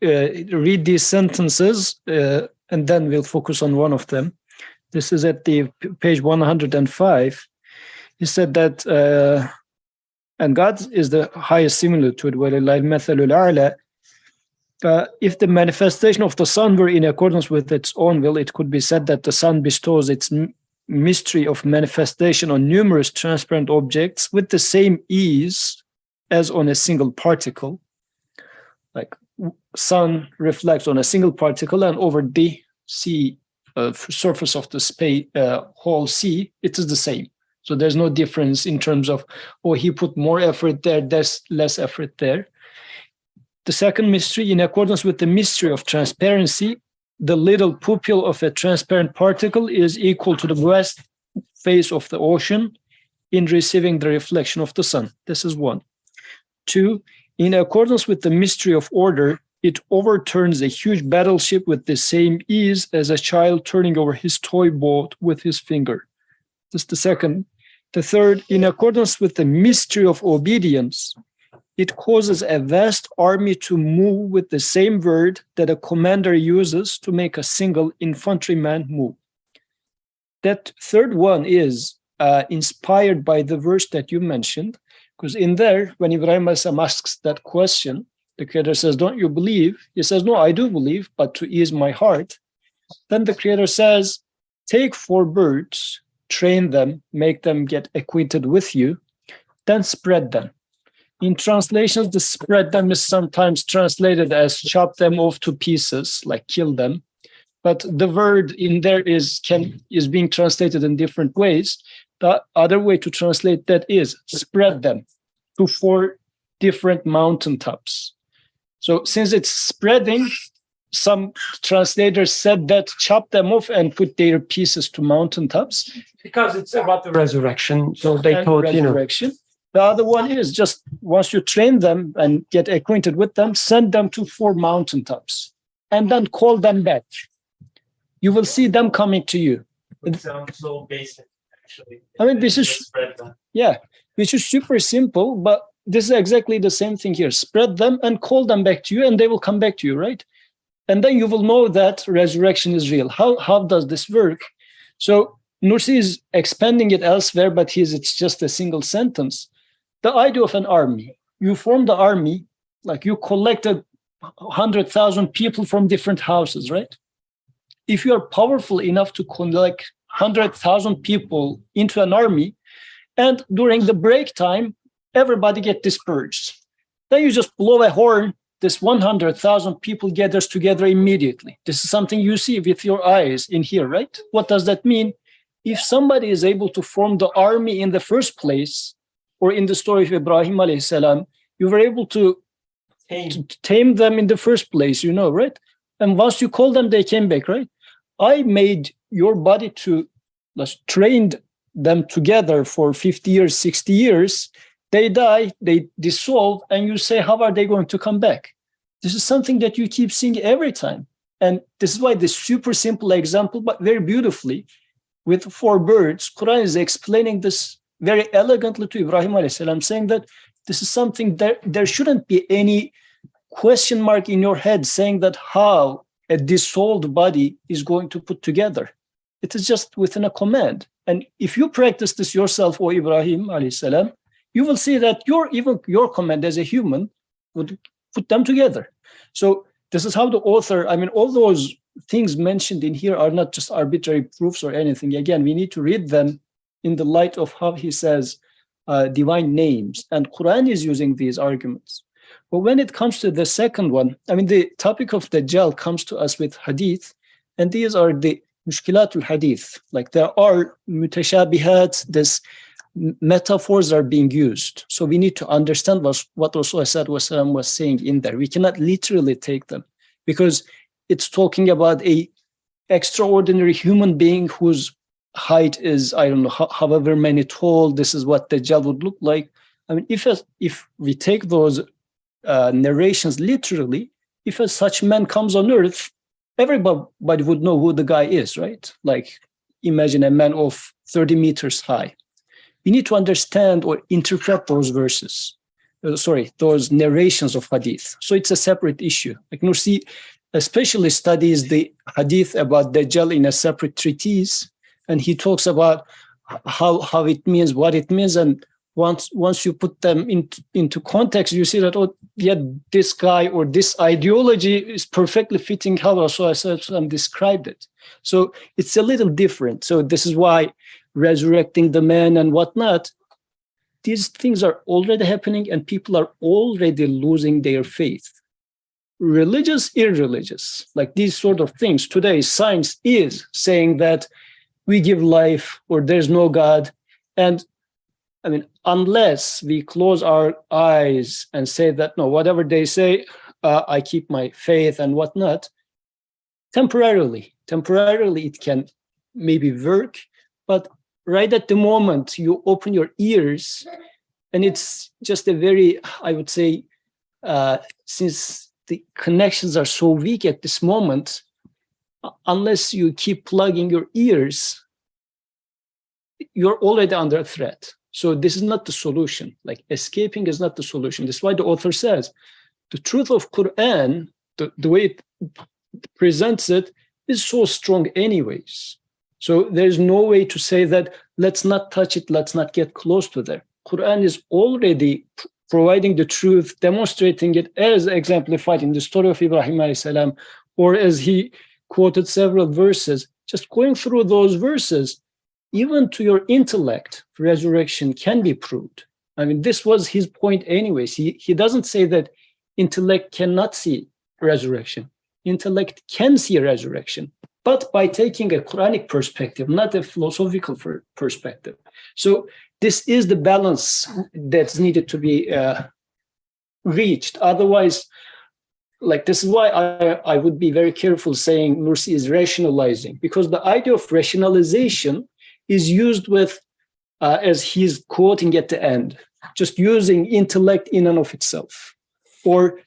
Speaker 1: read these sentences and then we'll focus on one of them. This is at the page 105. He said that, and God is the highest similitude, وَلِلَّهِ الْمَثَلُ الْأَعْلَى. If the manifestation of the sun were in accordance with its own will, it could be said that the sun bestows its mystery of manifestation on numerous transparent objects with the same ease as on a single particle. Like sun reflects on a single particle, and over the sea, surface of the space, whole sea, it is the same. So there's no difference in terms of, oh, he put more effort there, there's less effort there. The second mystery, in accordance with the mystery of transparency, the little pupil of a transparent particle is equal to the vast face of the ocean in receiving the reflection of the sun. This is one. Two, in accordance with the mystery of order, it overturns a huge battleship with the same ease as a child turning over his toy boat with his finger. This is the second. The third, in accordance with the mystery of obedience, it causes a vast army to move with the same word that a commander uses to make a single infantryman move. That third one is inspired by the verse that you mentioned, because in there, when Ibrahim asks that question, the Creator says, don't you believe? He says, no, I do believe, but to ease my heart. Then the Creator says, take 4 birds, train them, make them get acquainted with you, then spread them. In translations, the spread them is sometimes translated as chop them off to pieces, like kill them. But the word in there is being translated in different ways. The other way to translate that is spread them to 4 different mountaintops. So since it's spreading, some translators said that chop them off and put their pieces to mountaintops.
Speaker 2: Because it's about the resurrection. So they thought,
Speaker 1: resurrection. The other one is just once you train them and get acquainted with them, send them to 4 mountaintops and then call them back. You will see them coming to you.
Speaker 9: It sounds so basic, actually.
Speaker 1: I mean, this is, yeah, which is super simple, but this is exactly the same thing here. Spread them and call them back to you, and they will come back to you, right? And then you will know that resurrection is real. How does this work? So Nursi is expanding it elsewhere, but it's just a single sentence. The idea of an army. You form the army, like you collected 100,000 people from different houses, right? If you are powerful enough to collect 100,000 people into an army, and during the break time, everybody get dispersed. Then you just blow a horn, this 100,000 people gathers together immediately. This is something you see with your eyes in here, right? What does that mean? If somebody is able to form the army in the first place, or in the story of Ibrahim alayhi salam, you were able to tame them in the first place, you know, right? And once you call them, they came back, right? I made your body to, trained them together for 50 years, 60 years. They die, they dissolve, and you say, how are they going to come back?
Speaker 10: This is something that you keep seeing every time. And this is why this super simple example, but very beautifully, with 4 birds, Quran is explaining this very elegantly to Ibrahim alayhi salam, saying that this is something that there shouldn't be any question mark in your head saying that how a dissolved body is going to put together. It is just within a command. And if you practice this yourself, O Ibrahim alayhi salam, you will see that even your command as a human would put them together. So this is how the author, I mean, all those things mentioned in here are not just arbitrary proofs or anything. Again, we need to read them in the light of how he says divine names. And Quran is using these arguments. But when it comes to the second one, I mean, the topic of Dajjal comes to us with hadith, and these are the mushkilatul hadith. Like there are mutashabihat, this metaphors are being used. So we need to understand what Rasulullah was saying in there. We cannot literally take them because it's talking about a extraordinary human being whose height is, I don't know, however many tall. This is what Dajjal would look like. I mean, if we take those narrations literally, if such man comes on earth, everybody would know who the guy is, right? Like imagine a man of 30 meters high. We need to understand or interpret those verses, those narrations of hadith. So it's a separate issue. Like Nursi especially studies the hadith about Dajjal in a separate treatise, and he talks about how it means, what it means, and once you put them into context, you see that, oh, yeah, this guy or this ideology is perfectly fitting how Rasulullah described it. So it's a little different. So this is why resurrecting the man and whatnot, these things are already happening and people are already losing their faith. Religious, irreligious, like these sort of things. Today, science is saying that we give life or there's no God. And I mean, unless we close our eyes and say that, no, whatever they say, I keep my faith and whatnot, temporarily it can maybe work, but right at the moment you open your ears, and it's just a very, I would say, since the connections are so weak at this moment, unless you keep plugging your ears, you're already under threat. So this is not the solution. Like escaping is not the solution. That's why the author says the truth of Quran, the way it presents it, is so strong anyways. So there's no way to say that let's not touch it, let's not get close to there. Quran is already providing the truth, demonstrating it as exemplified in the story of Ibrahim alayhi salam, or as he quoted several verses. Just going through those verses, even to your intellect, resurrection can be proved. I mean, this was his point anyways. He doesn't say that intellect cannot see resurrection. Intellect can see resurrection, but by taking a Quranic perspective, not a philosophical perspective. So this is the balance that's needed to be reached. Otherwise, like this is why I would be very careful saying Nursi is rationalizing, because the idea of rationalization is used with, as he's quoting at the end, just using intellect in and of itself, or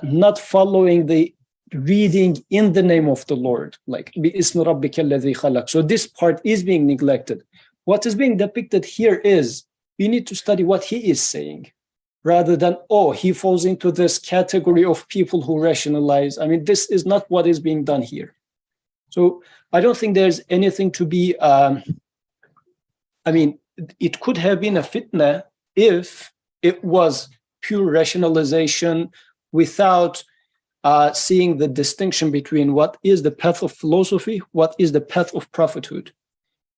Speaker 10: not following the reading in the name of the Lord, like بِإِسْمِ رَبِّكَ الَّذِي خَلَقَ. So this part is being neglected. What is being depicted here is we need to study what he is saying, rather than, oh, he falls into this category of people who rationalize. I mean, this is not what is being done here. So I don't think there's anything to be, I mean, it could have been a fitna if it was pure rationalization without seeing the distinction between what is the path of philosophy, what is the path of prophethood.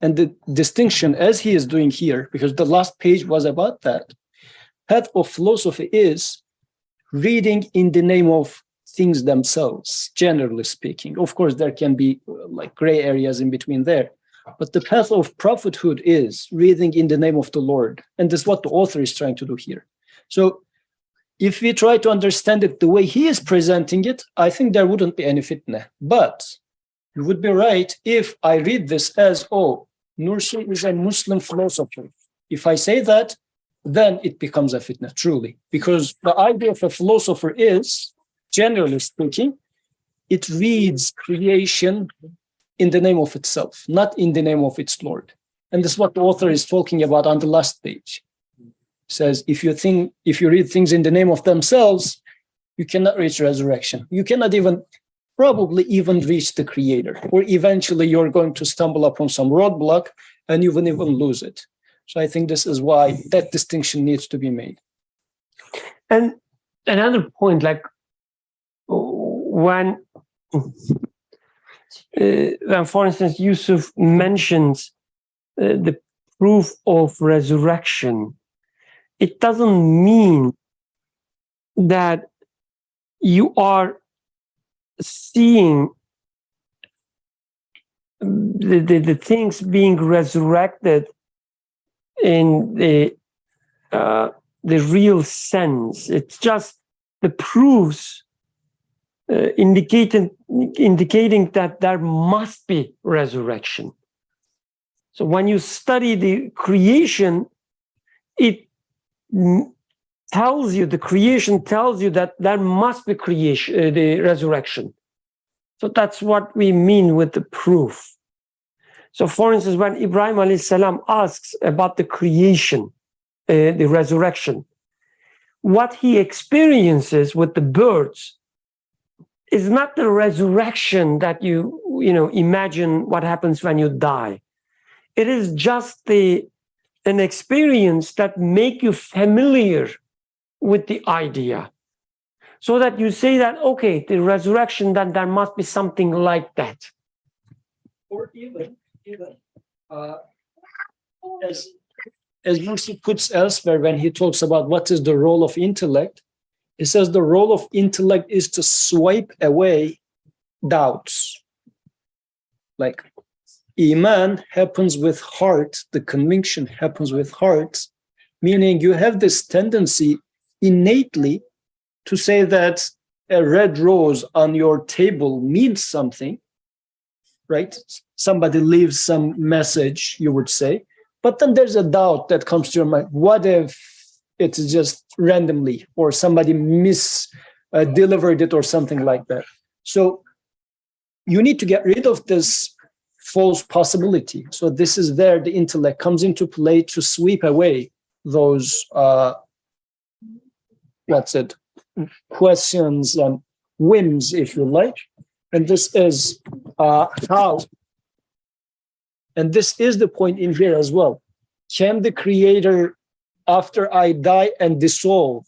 Speaker 10: And the distinction, as he is doing here, because the last page was about that, path of philosophy is reading in the name of things themselves, generally speaking. Of course, there can be like gray areas in between there. But the path of prophethood is reading in the name of the Lord. And that's what the author is trying to do here. So if we try to understand it the way he is presenting it, I think there wouldn't be any fitna. But you would be right if I read this as, oh, Nursi is a Muslim philosopher. If I say that, then it becomes a fitna, truly. Because the idea of a philosopher is generally speaking, it reads creation in the name of itself, not in the name of its Lord. And this is what the author is talking about on the last page. Says, if you read things in the name of themselves, you cannot reach resurrection. You cannot probably even reach the Creator, or eventually you're going to stumble upon some roadblock and you will even lose it. So I think this is why that distinction needs to be made.
Speaker 2: And another point, like when for instance, Yusuf mentions the proof of resurrection, it doesn't mean that you are seeing the things being resurrected in the real sense. It's just the proofs indicating that there must be resurrection. So when you study the creation, it tells you, the creation tells you that there must be creation, the resurrection. So that's what we mean with the proof. So for instance, when Ibrahim alayhi salam asks about the creation, the resurrection, what he experiences with the birds is not the resurrection that you imagine what happens when you die. It is just an experience that make you familiar with the idea, so that you say that, okay, the resurrection, that there must be something like that.
Speaker 10: Or even as Nursi puts elsewhere, when he talks about what is the role of intellect, he says the role of intellect is to swipe away doubts. Like Iman happens with heart, the conviction happens with heart, meaning you have this tendency innately to say that a red rose on your table means something, right? Somebody leaves some message, you would say, but then there's a doubt that comes to your mind. What if it's just randomly, or somebody delivered it or something like that? So you need to get rid of this false possibility. So this is where the intellect comes into play to sweep away those questions and whims, if you like. And this is how, and this is the point in here as well. Can the Creator, after I die and dissolve,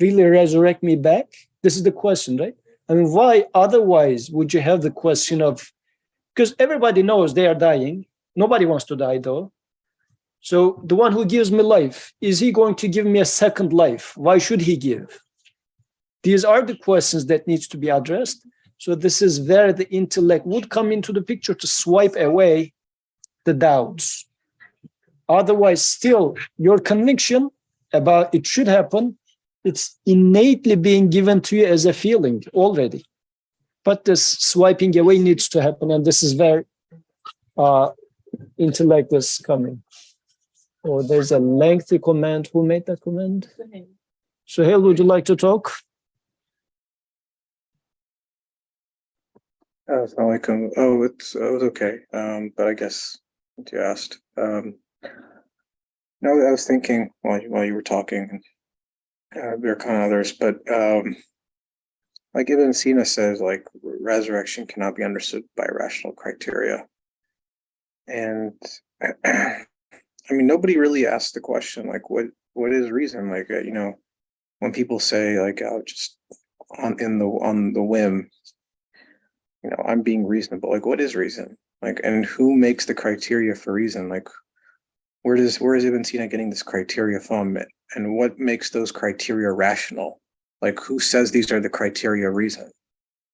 Speaker 10: really resurrect me back? This is the question, right? I mean, why otherwise would you have the question of, because everybody knows they are dying. Nobody wants to die though. So the one who gives me life, is he going to give me a second life? Why should he give? These are the questions that needs to be addressed. So this is where the intellect would come into the picture to swipe away the doubts. Otherwise, still, your conviction about it should happen, it's innately being given to you as a feeling already. But this swiping away needs to happen, and this is where intellect is coming. Oh, there's a lengthy comment. Who made that comment? Suhail, would you like to talk?
Speaker 11: Assalamu alaikum. Oh, it was okay. But I guess what you asked. No, I was thinking while you were talking, there are kind of others, but like Ibn Sina says, like resurrection cannot be understood by rational criteria. And I mean, nobody really asked the question, like, what is reason? Like, when people say, like, just on the whim, I'm being reasonable. Like, what is reason? Like, and who makes the criteria for reason? Like, where is Ibn Sina getting this criteria from? And what makes those criteria rational? Like, who says these are the criteria of reason?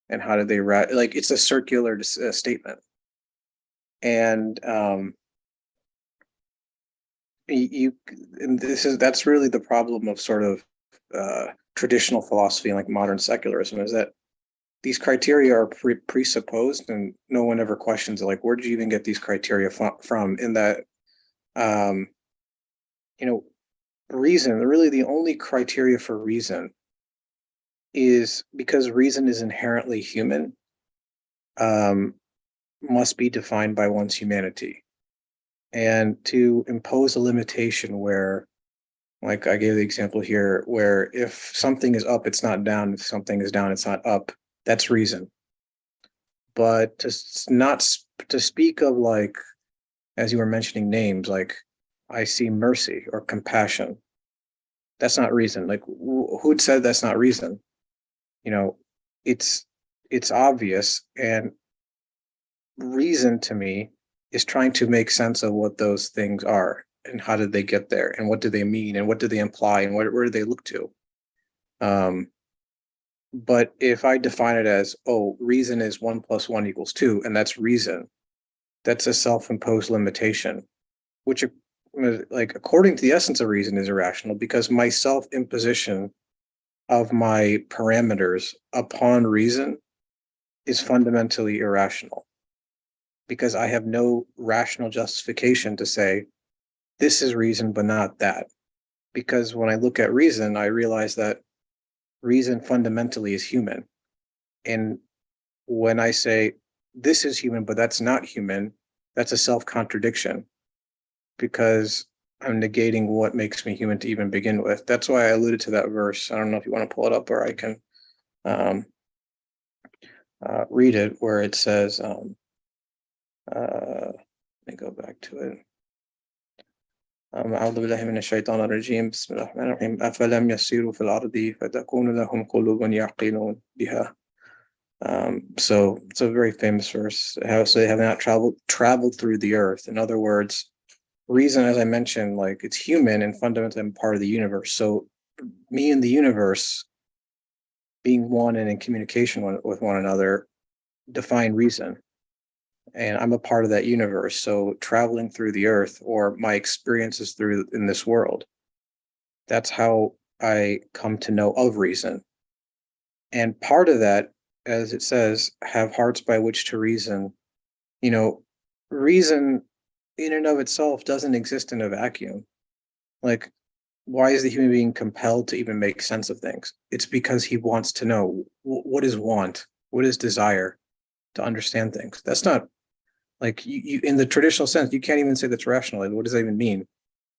Speaker 11: And how do they like? It's a circular statement. And that's really the problem of sort of traditional philosophy and like modern secularism, is that these criteria are presupposed and no one ever questions it. Like, where did you even get these criteria from? In that, reason, really the only criteria for reason is because reason is inherently human, must be defined by one's humanity. And to impose a limitation where, like I gave the example here, where if something is up, it's not down. If something is down, it's not up. That's reason. But to speak of, like, as you were mentioning names, like I see mercy or compassion. That's not reason. Like who'd said that's not reason? You know, it's obvious, and reason to me is trying to make sense of what those things are and how did they get there and what do they mean and what do they imply and where do they look to. But if I define it as, oh, reason is 1 + 1 = 2, and that's reason, that's a self-imposed limitation, which, like, according to the essence of reason, is irrational, because my self-imposition of my parameters upon reason is fundamentally irrational, because I have no rational justification to say this is reason but not that. Because when I look at reason, I realize that reason fundamentally is human. And when I say this is human but that's not human, that's a self-contradiction, because I'm negating what makes me human to even begin with. That's why I alluded to that verse. I don't know if you want to pull it up, or I can read it, where it says, let me go back to it. أعوذ بالله من الشيطان الرجيم بسم الله الرحمن الرحيم أفلم يسيروا في الأرض فتكون لهم قلوب يعقلون بها. So it's a very famous verse. So they have not traveled through the earth. In other words, reason, as I mentioned, like, it's human and fundamentally I'm part of the universe. So me and the universe being one and in communication with one another define reason. And I'm a part of that universe. So traveling through the earth, or my experiences through in this world, that's how I come to know of reason. And part of that, as it says, have hearts by which to reason. Reason in and of itself doesn't exist in a vacuum. Like, why is the human being compelled to even make sense of things? It's because he wants to know what is want, what is desire, to understand things. That's not, like, you in the traditional sense, you can't even say that's rational. Like, what does that even mean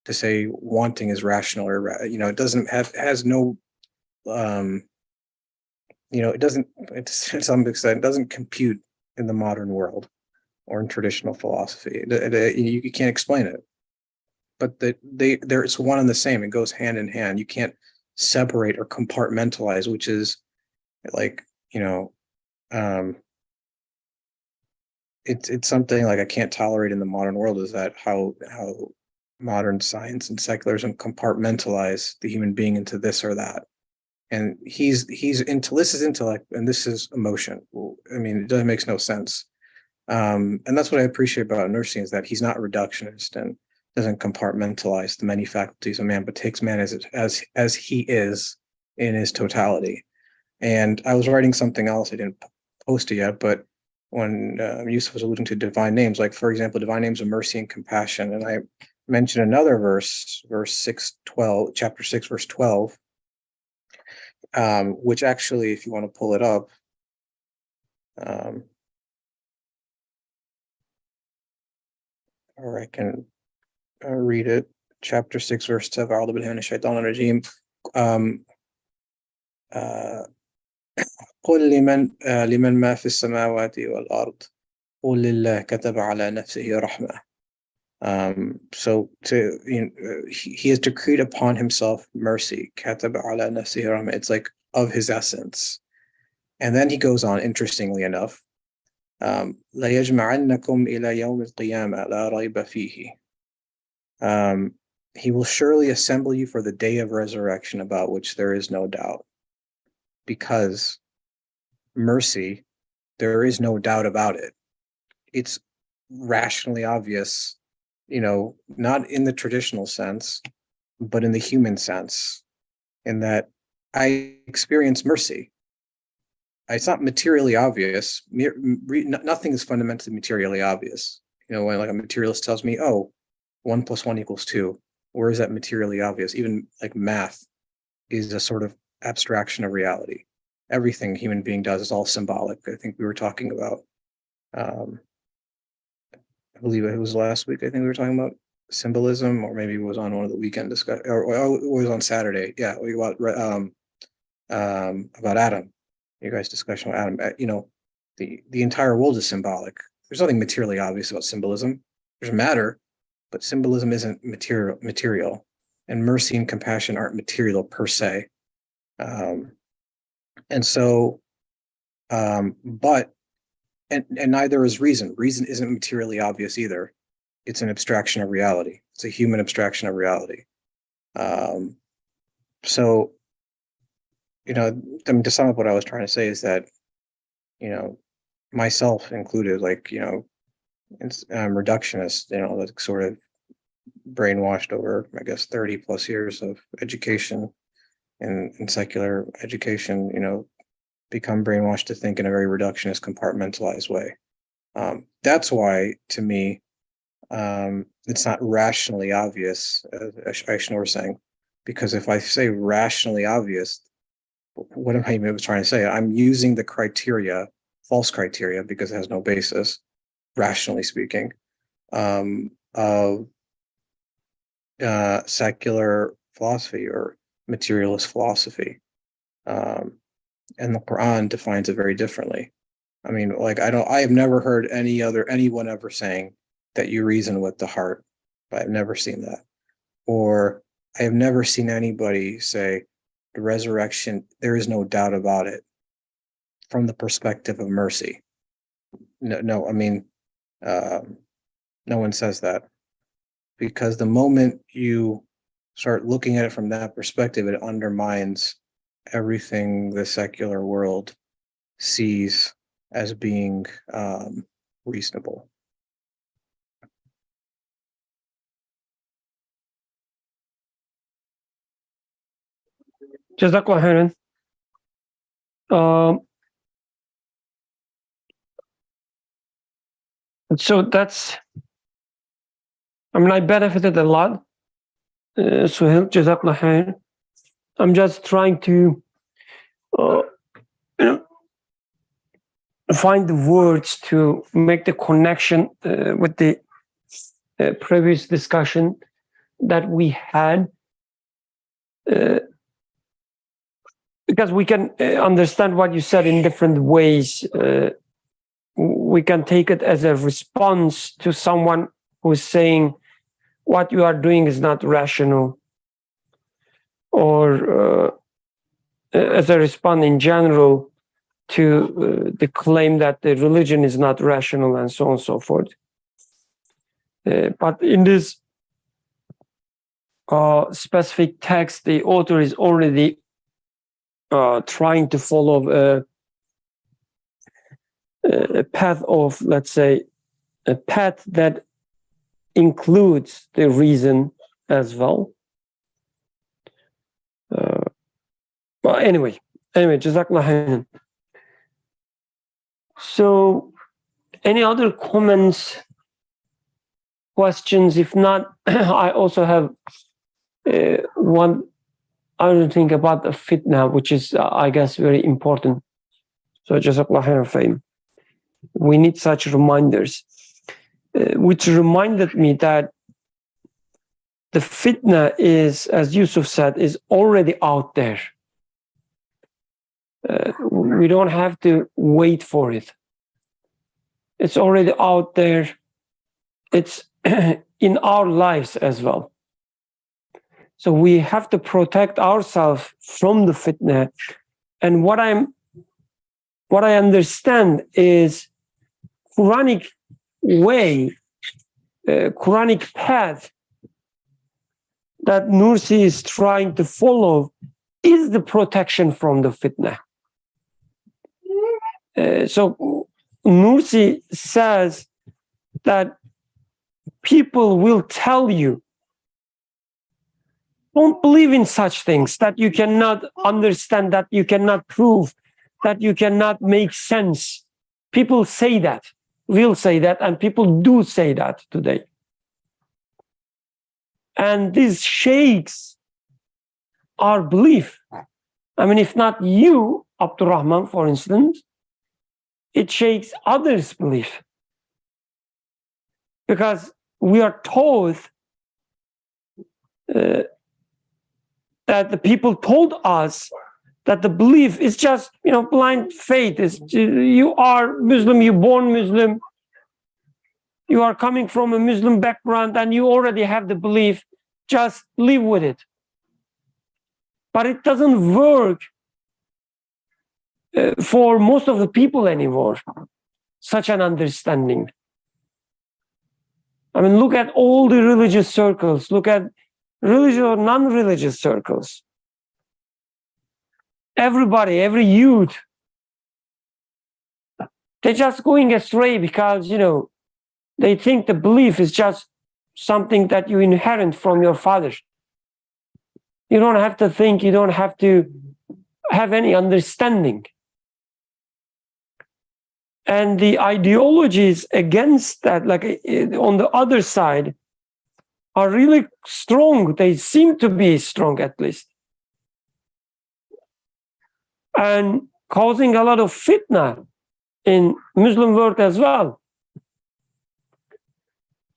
Speaker 11: to say wanting is rational? Or it doesn't has no it doesn't, to some extent, it doesn't compute in the modern world or in traditional philosophy. You can't explain it. But it's one and the same. It goes hand in hand. You can't separate or compartmentalize, which is, like, it's something like I can't tolerate in the modern world, is that how modern science and secularism compartmentalize the human being into this or that. And he's into, this is intellect and this is emotion. I mean, it makes no sense. And that's what I appreciate about Nursi, is that he's not reductionist and doesn't compartmentalize the many faculties of man, but takes man as he is in his totality. And I was writing something else, I didn't post it yet, but when Yusuf was alluding to divine names, like, for example, divine names of mercy and compassion, and I mentioned another verse 6:12, chapter 6, verse 12, which actually, if you want to pull it up, or I can read it. Chapter 6, verse 12. أعوذ بالله من الشيطان الرجيم. قل لمن ما في السماوات والأرض قل لله كتب على نفسه رحمة. So he has decreed upon himself mercy. كتب على نفسه رحمة. It's like of his essence. And then he goes on, interestingly enough, لَيَجْمَعَنَّكُمْ إِلَى يَوْمِ الْقِيَامَةِ لَا رَيْبَ فِيهِ. He will surely assemble you for the day of resurrection, about which there is no doubt. Because mercy, there is no doubt about it. It's rationally obvious, not in the traditional sense, but in the human sense, in that I experience mercy. It's not materially obvious. Nothing is fundamentally materially obvious. When, like, a materialist tells me, oh, 1 + 1 = 2, where is that materially obvious? Even like math is a sort of abstraction of reality. everything a human being does is all symbolic. I think we were talking about, I believe it was last week. I think we were talking about symbolism, or maybe it was on one of the weekend discussions, or it was on Saturday. Yeah, about Adam. You guys' discussion about Adam. You know, the entire world is symbolic. There's nothing materially obvious about symbolism. There's matter, but symbolism isn't material, and mercy and compassion aren't material per se. And so, but neither is reason. Reason isn't materially obvious either. It's an abstraction of reality. It's a human abstraction of reality. So, you know, I mean, to sum up what I was trying to say is that, you know, myself included, like, you know, reductionist, you know, like sort of brainwashed over, I guess, 30 plus years of education and secular education, you know, become brainwashed to think in a very reductionist, compartmentalized way. That's why, to me, it's not rationally obvious, as Aishnur was saying, because if I say rationally obvious, what am I even trying to say? I'm using the criteria, false criteria, because it has no basis, rationally speaking, of secular philosophy or materialist philosophy. And the Quran defines it very differently. I mean, like, I have never heard anyone ever saying that you reason with the heart. I've never seen that. Or I have never seen anybody say the resurrection, there is no doubt about it, from the perspective of mercy. No, I mean, no one says that, because the moment you start looking at it from that perspective, it undermines everything the secular world sees as being reasonable.
Speaker 2: Jazakallah khairan. So that's, I mean, I benefited a lot. Suhail, Jazakallah khairan. I'm just trying to, you know, find the words to make the connection with the previous discussion that we had, because we can understand what you said in different ways. We can take it as a response to someone who's saying what you are doing is not rational, or as a response in general to the claim that the religion is not rational, and so on and so forth. But in this specific text, the author is already trying to follow a path of, let's say, a path that includes the reason as well. Well, anyway, Jazakallah khairan. So, any other comments, questions? If not, I also have one other thing about the fitna, which is, I guess, very important. So, Jazakallah khairan fahim. We need such reminders, which reminded me that the fitna is, as Yusuf said, is already out there. We don't have to wait for it. It's already out there. It's in our lives as well. So we have to protect ourselves from the fitna. And what I understand is Quranic way, Quranic path that Nursi is trying to follow is the protection from the fitna. So Nursi says that people will tell you, don't believe in such things, that you cannot understand, that you cannot prove, that you cannot make sense. People say that, will say that, and people do say that today. And this shakes our belief. I mean, if not you, Abdurrahman, for instance, it shakes others' belief. Because we are told that the people told us that the belief is just, blind faith. You are Muslim, you're born Muslim, you are coming from a Muslim background, and you already have the belief, just live with it. But it doesn't work for most of the people anymore, such an understanding. I mean, look at all the religious circles, look at religious or non-religious circles. Everybody, every youth, they're just going astray because, they think the belief is just something that you inherit from your father. You don't have to think, you don't have to have any understanding. And the ideologies against that, like on the other side, are really strong. They seem to be strong, at least. And causing a lot of fitna in Muslim world as well.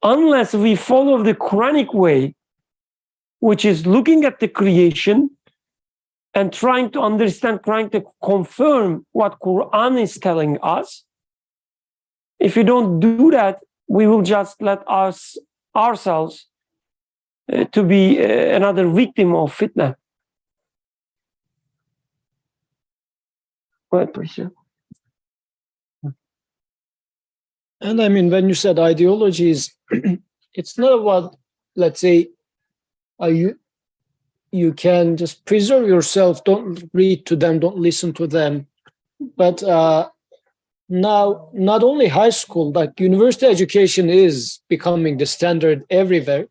Speaker 2: Unless we follow the Quranic way, which is looking at the creation and trying to understand, trying to confirm what Quran is telling us. If we don't do that, we will just let ourselves to be another victim of fitna. Go ahead, please.
Speaker 1: And I mean, when you said ideologies, it's not about, let's say, you can just preserve yourself, don't read to them, don't listen to them. But now, not only high school, like university education is becoming the standard everywhere.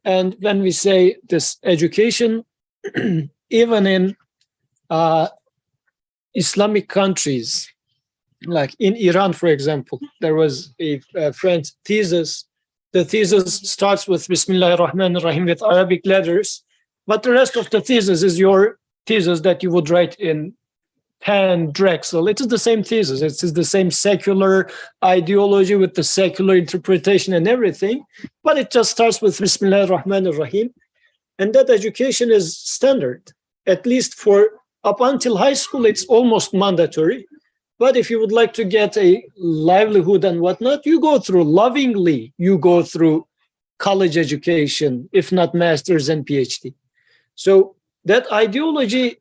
Speaker 1: And when we say this education, even in Islamic countries, like in Iran, for example, there was a French thesis. The thesis starts with Bismillahir Rahmanir Rahim with Arabic letters, but the rest of the thesis is your thesis that you would write in pen, Drexel. It is the same thesis. It is the same secular ideology with the secular interpretation and everything, but it just starts with Bismillahir Rahmanir Rahim. And that education is standard, at least for up until high school, it's almost mandatory. But if you would like to get a livelihood and whatnot, you go through lovingly, you go through college education, if not master's and PhD. So that ideology,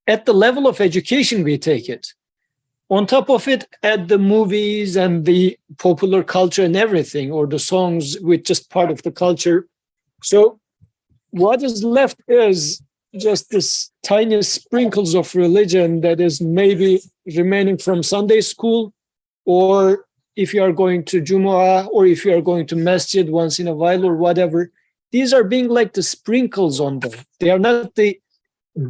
Speaker 1: at the level of education, we take it. On top of it, add the movies and the popular culture and everything, or the songs with just part of the culture. So what is left is just this tiny sprinkles of religion that is maybe remaining from Sunday school, or if you are going to Jumu'ah, or if you are going to masjid once in a while or whatever. These are being like the sprinkles on them. They are not the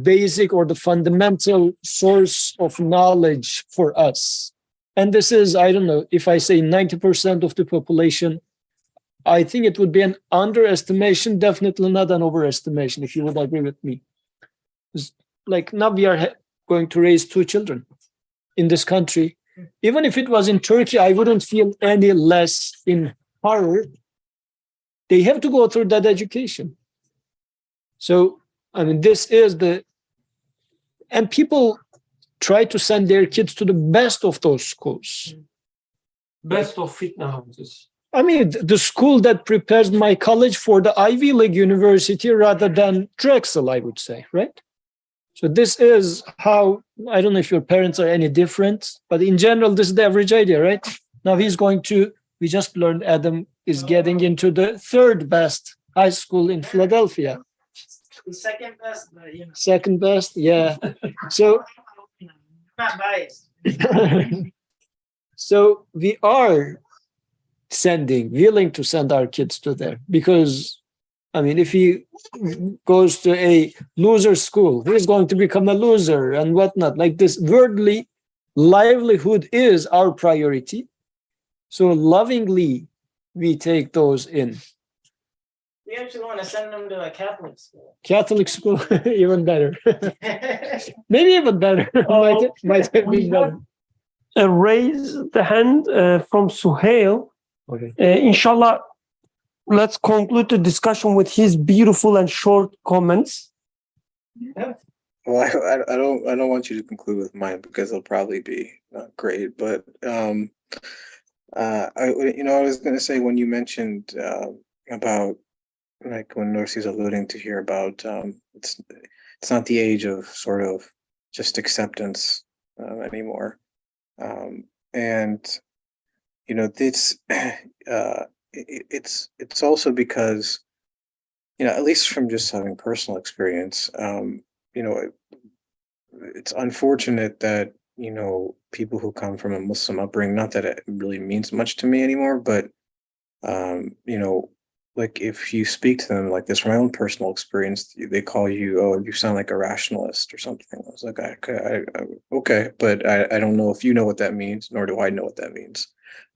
Speaker 1: basic or the fundamental source of knowledge for us. And this is, I don't know, if I say 90% of the population, I think it would be an underestimation, definitely not an overestimation, if you would agree with me. Like now we are going to raise 2 children in this country. Even if it was in Turkey, I wouldn't feel any less in horror. They have to go through that education. So, I mean, this is and people try to send their kids to the best of those schools.
Speaker 2: Best of fitna houses.
Speaker 1: I mean, the school that prepares my college for the Ivy League university rather than Drexel, I would say, right? So this is how, I don't know if your parents are any different, but in general, this is the average idea, right? Now we just learned Adam is getting into the 3rd best high school in Philadelphia.
Speaker 7: The second best,
Speaker 1: Second best, yeah. So,
Speaker 7: not biased.
Speaker 1: so we are willing to send our kids to there, because I mean, if he goes to a loser school, he's going to become a loser and whatnot. Like this worldly livelihood is our priority. So lovingly, we take those in.
Speaker 7: We actually want to send them to a Catholic school.
Speaker 2: Catholic school, even better. Maybe even better. Might have been better. Raise the hand from Suhail. Okay. Inshallah, let's conclude the discussion with his beautiful and short comments.
Speaker 11: Well, I don't want you to conclude with mine because it'll probably be not great. But I was going to say when you mentioned about like when Nursi's alluding to here about it's not the age of sort of just acceptance anymore, and you know this it's also because at least from just having personal experience, it's unfortunate that people who come from a Muslim upbringing, not that it really means much to me anymore, but like if you speak to them like this, from my own personal experience, they call you, oh, you sound like a rationalist or something. I was like, okay, but I don't know if you know what that means, nor do I know what that means.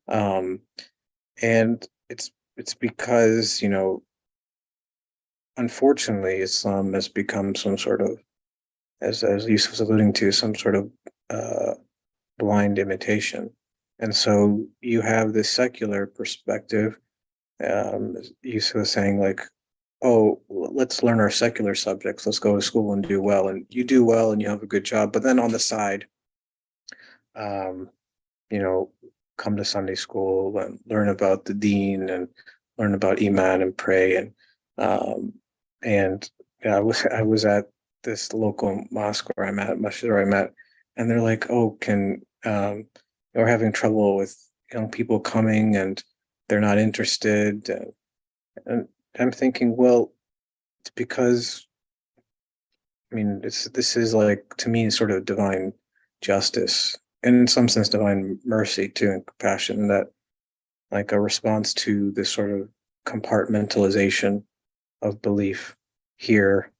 Speaker 11: And it's because, unfortunately, Islam has become some sort of, as Yusuf was alluding to, some sort of blind imitation. And so you have this secular perspective. Yusuf was saying like, oh, let's learn our secular subjects. Let's go to school and do well. And you do well and you have a good job. But then on the side, come to Sunday school and learn about the Deen and learn about Iman and pray. And I was at this local mosque where I'm at, masjid where I'm at, and they're like, oh, we're having trouble with young people coming and they're not interested. And I'm thinking, well, it's because, this is like, to me, sort of divine justice, and in some sense, divine mercy too, and compassion, that like a response to this sort of compartmentalization of belief here,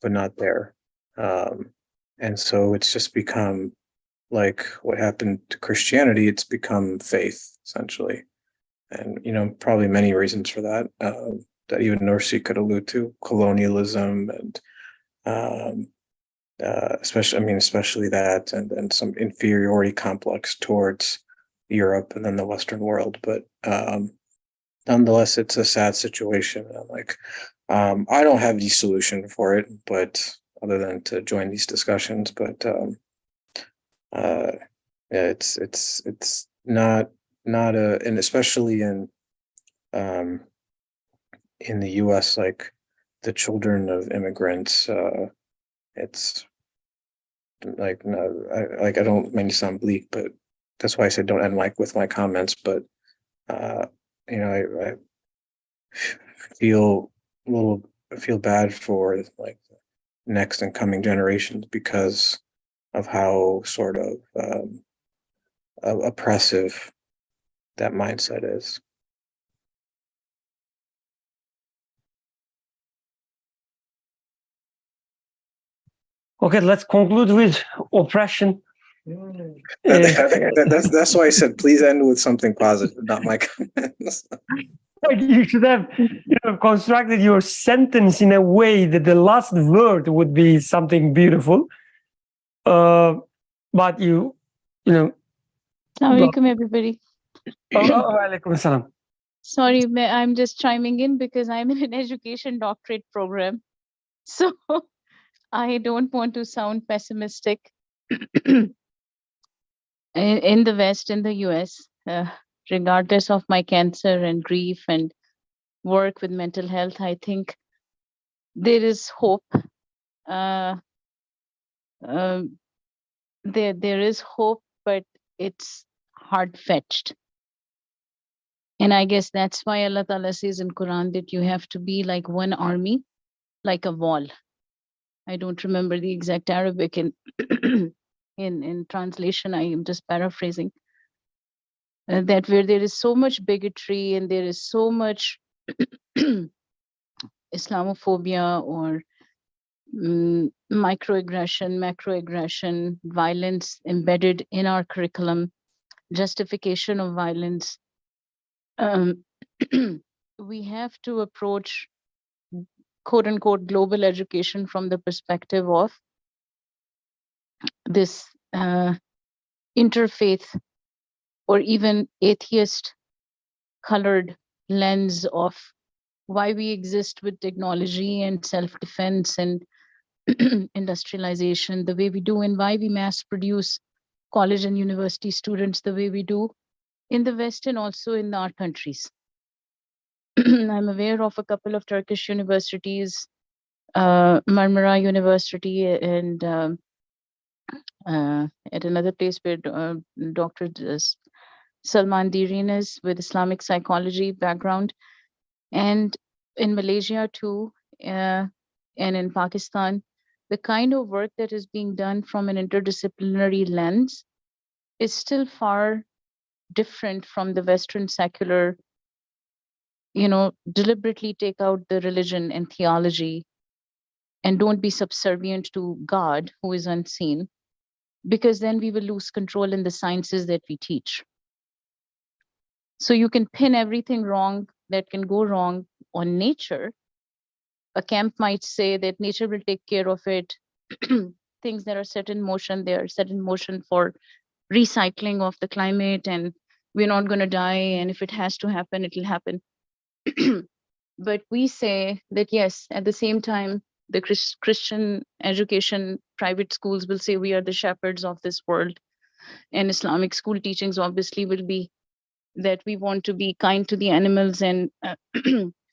Speaker 11: but not there. And so it's just become like what happened to Christianity, it's become faith, essentially. And, probably many reasons for that, that even Nursi could allude to, colonialism and especially that, and some inferiority complex towards Europe and then the Western world. But nonetheless, it's a sad situation. I don't have the solution for it, but other than to join these discussions, but it's not and especially in the U.S., like the children of immigrants, it's like, no, I don't mean to sound bleak, but that's why I said don't end with my comments. But I feel bad for like next and coming generations because of how sort of oppressive that mindset is.
Speaker 2: Okay, let's conclude with oppression.
Speaker 11: That's why I said please end with something positive, not my comments.
Speaker 2: You should have constructed your sentence in a way that the last word would be something beautiful. But you know.
Speaker 12: Assalamu alaikum, everybody.
Speaker 2: Walaikum assalam.
Speaker 12: Sorry, I'm just chiming in because I'm in an education doctorate program. So I don't want to sound pessimistic. In the West, in the US, regardless of my cancer and grief and work with mental health, I think there is hope. There is hope, but it's hard-fetched. And I guess that's why Allah Ta'ala says in Quran that you have to be like one army, like a wall. I don't remember the exact Arabic in translation. I am just paraphrasing. That where there is so much bigotry and there is so much Islamophobia or microaggression, macroaggression, violence embedded in our curriculum, justification of violence. We have to approach quote unquote global education from the perspective of this interfaith or even atheist colored lens of why we exist with technology and self-defense and industrialization the way we do, and why we mass produce college and university students the way we do in the West and also in our countries. I'm aware of a couple of Turkish universities, Marmara University and at another place where Dr. Salman Dirin is with Islamic psychology background, and in Malaysia too, and in Pakistan, the kind of work that is being done from an interdisciplinary lens is still far different from the Western secular, deliberately take out the religion and theology and don't be subservient to God who is unseen, because then we will lose control in the sciences that we teach. So you can pin everything wrong that can go wrong on nature. A camp might say that nature will take care of it. Things that are set in motion, they are set in motion for recycling of the climate, and we're not going to die. And if it has to happen, it will happen. But we say that, yes, at the same time, the Christian education, private schools will say we are the shepherds of this world. And Islamic school teachings obviously will be that we want to be kind to the animals and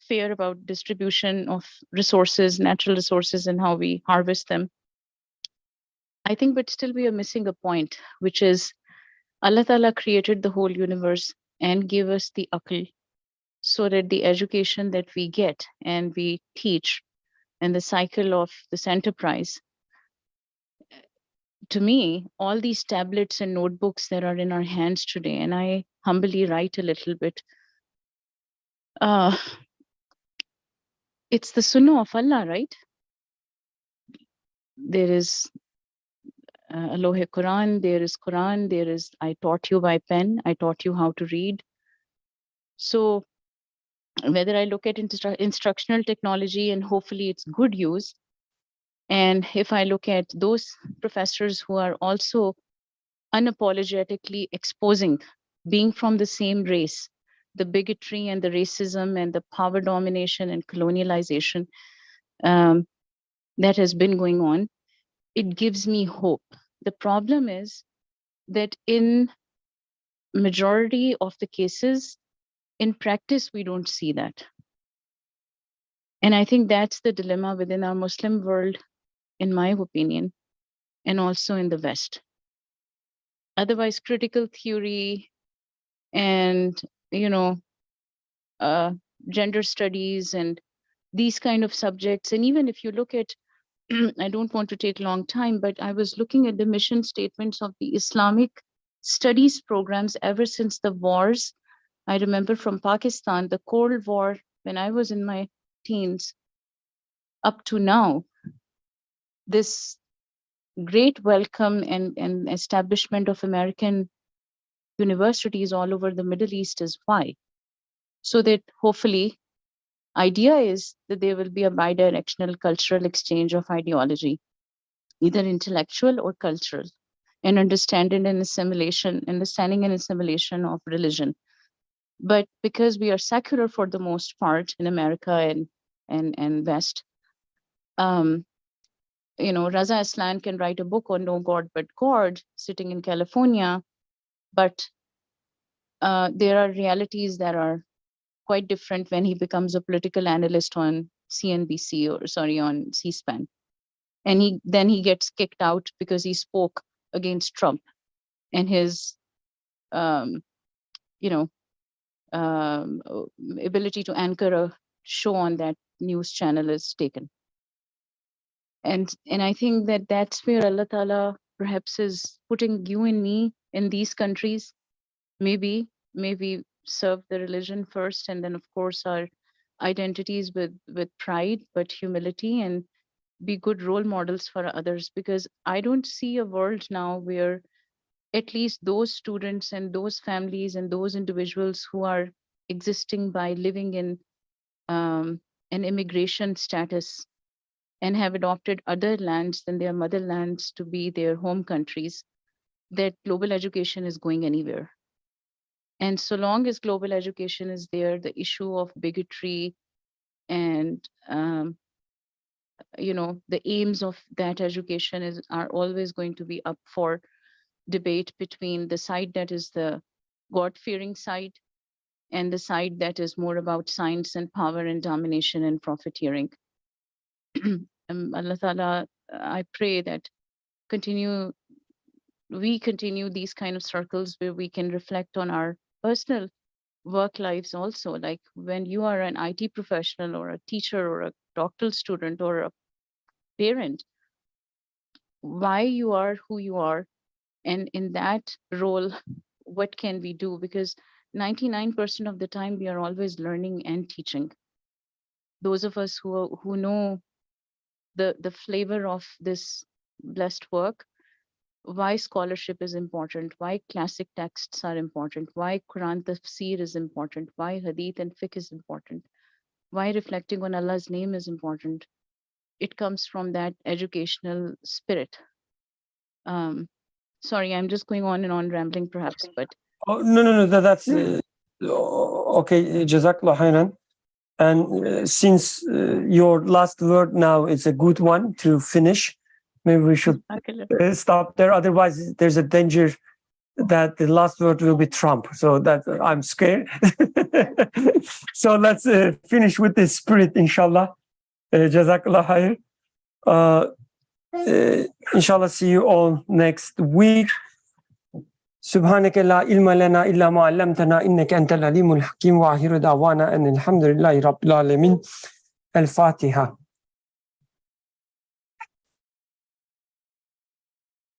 Speaker 12: fair about distribution of resources, natural resources, and how we harvest them. I think, but still we are missing a point, which is Allah Ta'ala created the whole universe and gave us the aql, so that the education that we get and we teach and the cycle of this enterprise, to me, all these tablets and notebooks that are in our hands today, and I humbly write a little bit, it's the sunnah of Allah, right? There is Alohe Quran, there is I taught you by pen, I taught you how to read. So whether I look at instructional technology and hopefully it's good use, and if I look at those professors who are also unapologetically exposing, being from the same race, the bigotry and the racism and the power domination and colonialization that has been going on, it gives me hope. The problem is that in majority of the cases, in practice, we don't see that. And I think that's the dilemma within our Muslim world, in my opinion, and also in the West. Otherwise, critical theory and, gender studies and these kind of subjects, and even if you look at, I don't want to take a long time, but I was looking at the mission statements of the Islamic studies programs ever since the wars. I remember from Pakistan, the Cold War, when I was in my teens, up to now, this great welcome and establishment of American universities all over the Middle East is why. So that hopefully, idea is that there will be a bidirectional cultural exchange of ideology, either intellectual or cultural, and understanding and assimilation of religion. But because we are secular for the most part in America and West, Raza Aslan can write a book on No God But God sitting in California, but there are realities that are quite different when he becomes a political analyst on CNBC on C-SPAN. And he gets kicked out because he spoke against Trump, and his ability to anchor a show on that news channel is taken. And I think that that's where Allah Ta'ala perhaps is putting you and me in these countries. Maybe serve the religion first, and then of course our identities with pride, but humility, and be good role models for others. Because I don't see a world now where at least those students and those families and those individuals who are existing by living in an immigration status and have adopted other lands than their motherlands to be their home countries, that global education is going anywhere. And so long as global education is there, the issue of bigotry and the aims of that education are always going to be up for debate between the side that is the God-fearing side and the side that is more about science and power and domination and profiteering. Allah Ta'ala, I pray that we continue these kind of circles where we can reflect on our personal work lives also. Like when you are an IT professional or a teacher or a doctoral student or a parent, why you are who you are, and in that role, what can we do? Because 99% of the time we are always learning and teaching. Those of us who know the flavor of this blessed work, why scholarship is important, why classic texts are important, why Quran tafsir is important, why hadith and fiqh is important, why reflecting on Allah's name is important. It comes from that educational spirit. Sorry, I'm just going on and on rambling perhaps, but
Speaker 2: Oh, no, that's okay. Jazakallah khairan. And since your last word now is a good one to finish, maybe we should stop there. Otherwise, there's a danger that the last word will be Trump. So that I'm scared. So let's finish with this spirit, inshallah. Jazakallah khair. Inshallah, see you all next week. سبحانك لا علم لنا إلا ما علمتنا إنك أنت العليم الحكيم وآخر دعوانا أن الحمد لله رب العالمين. الفاتحة.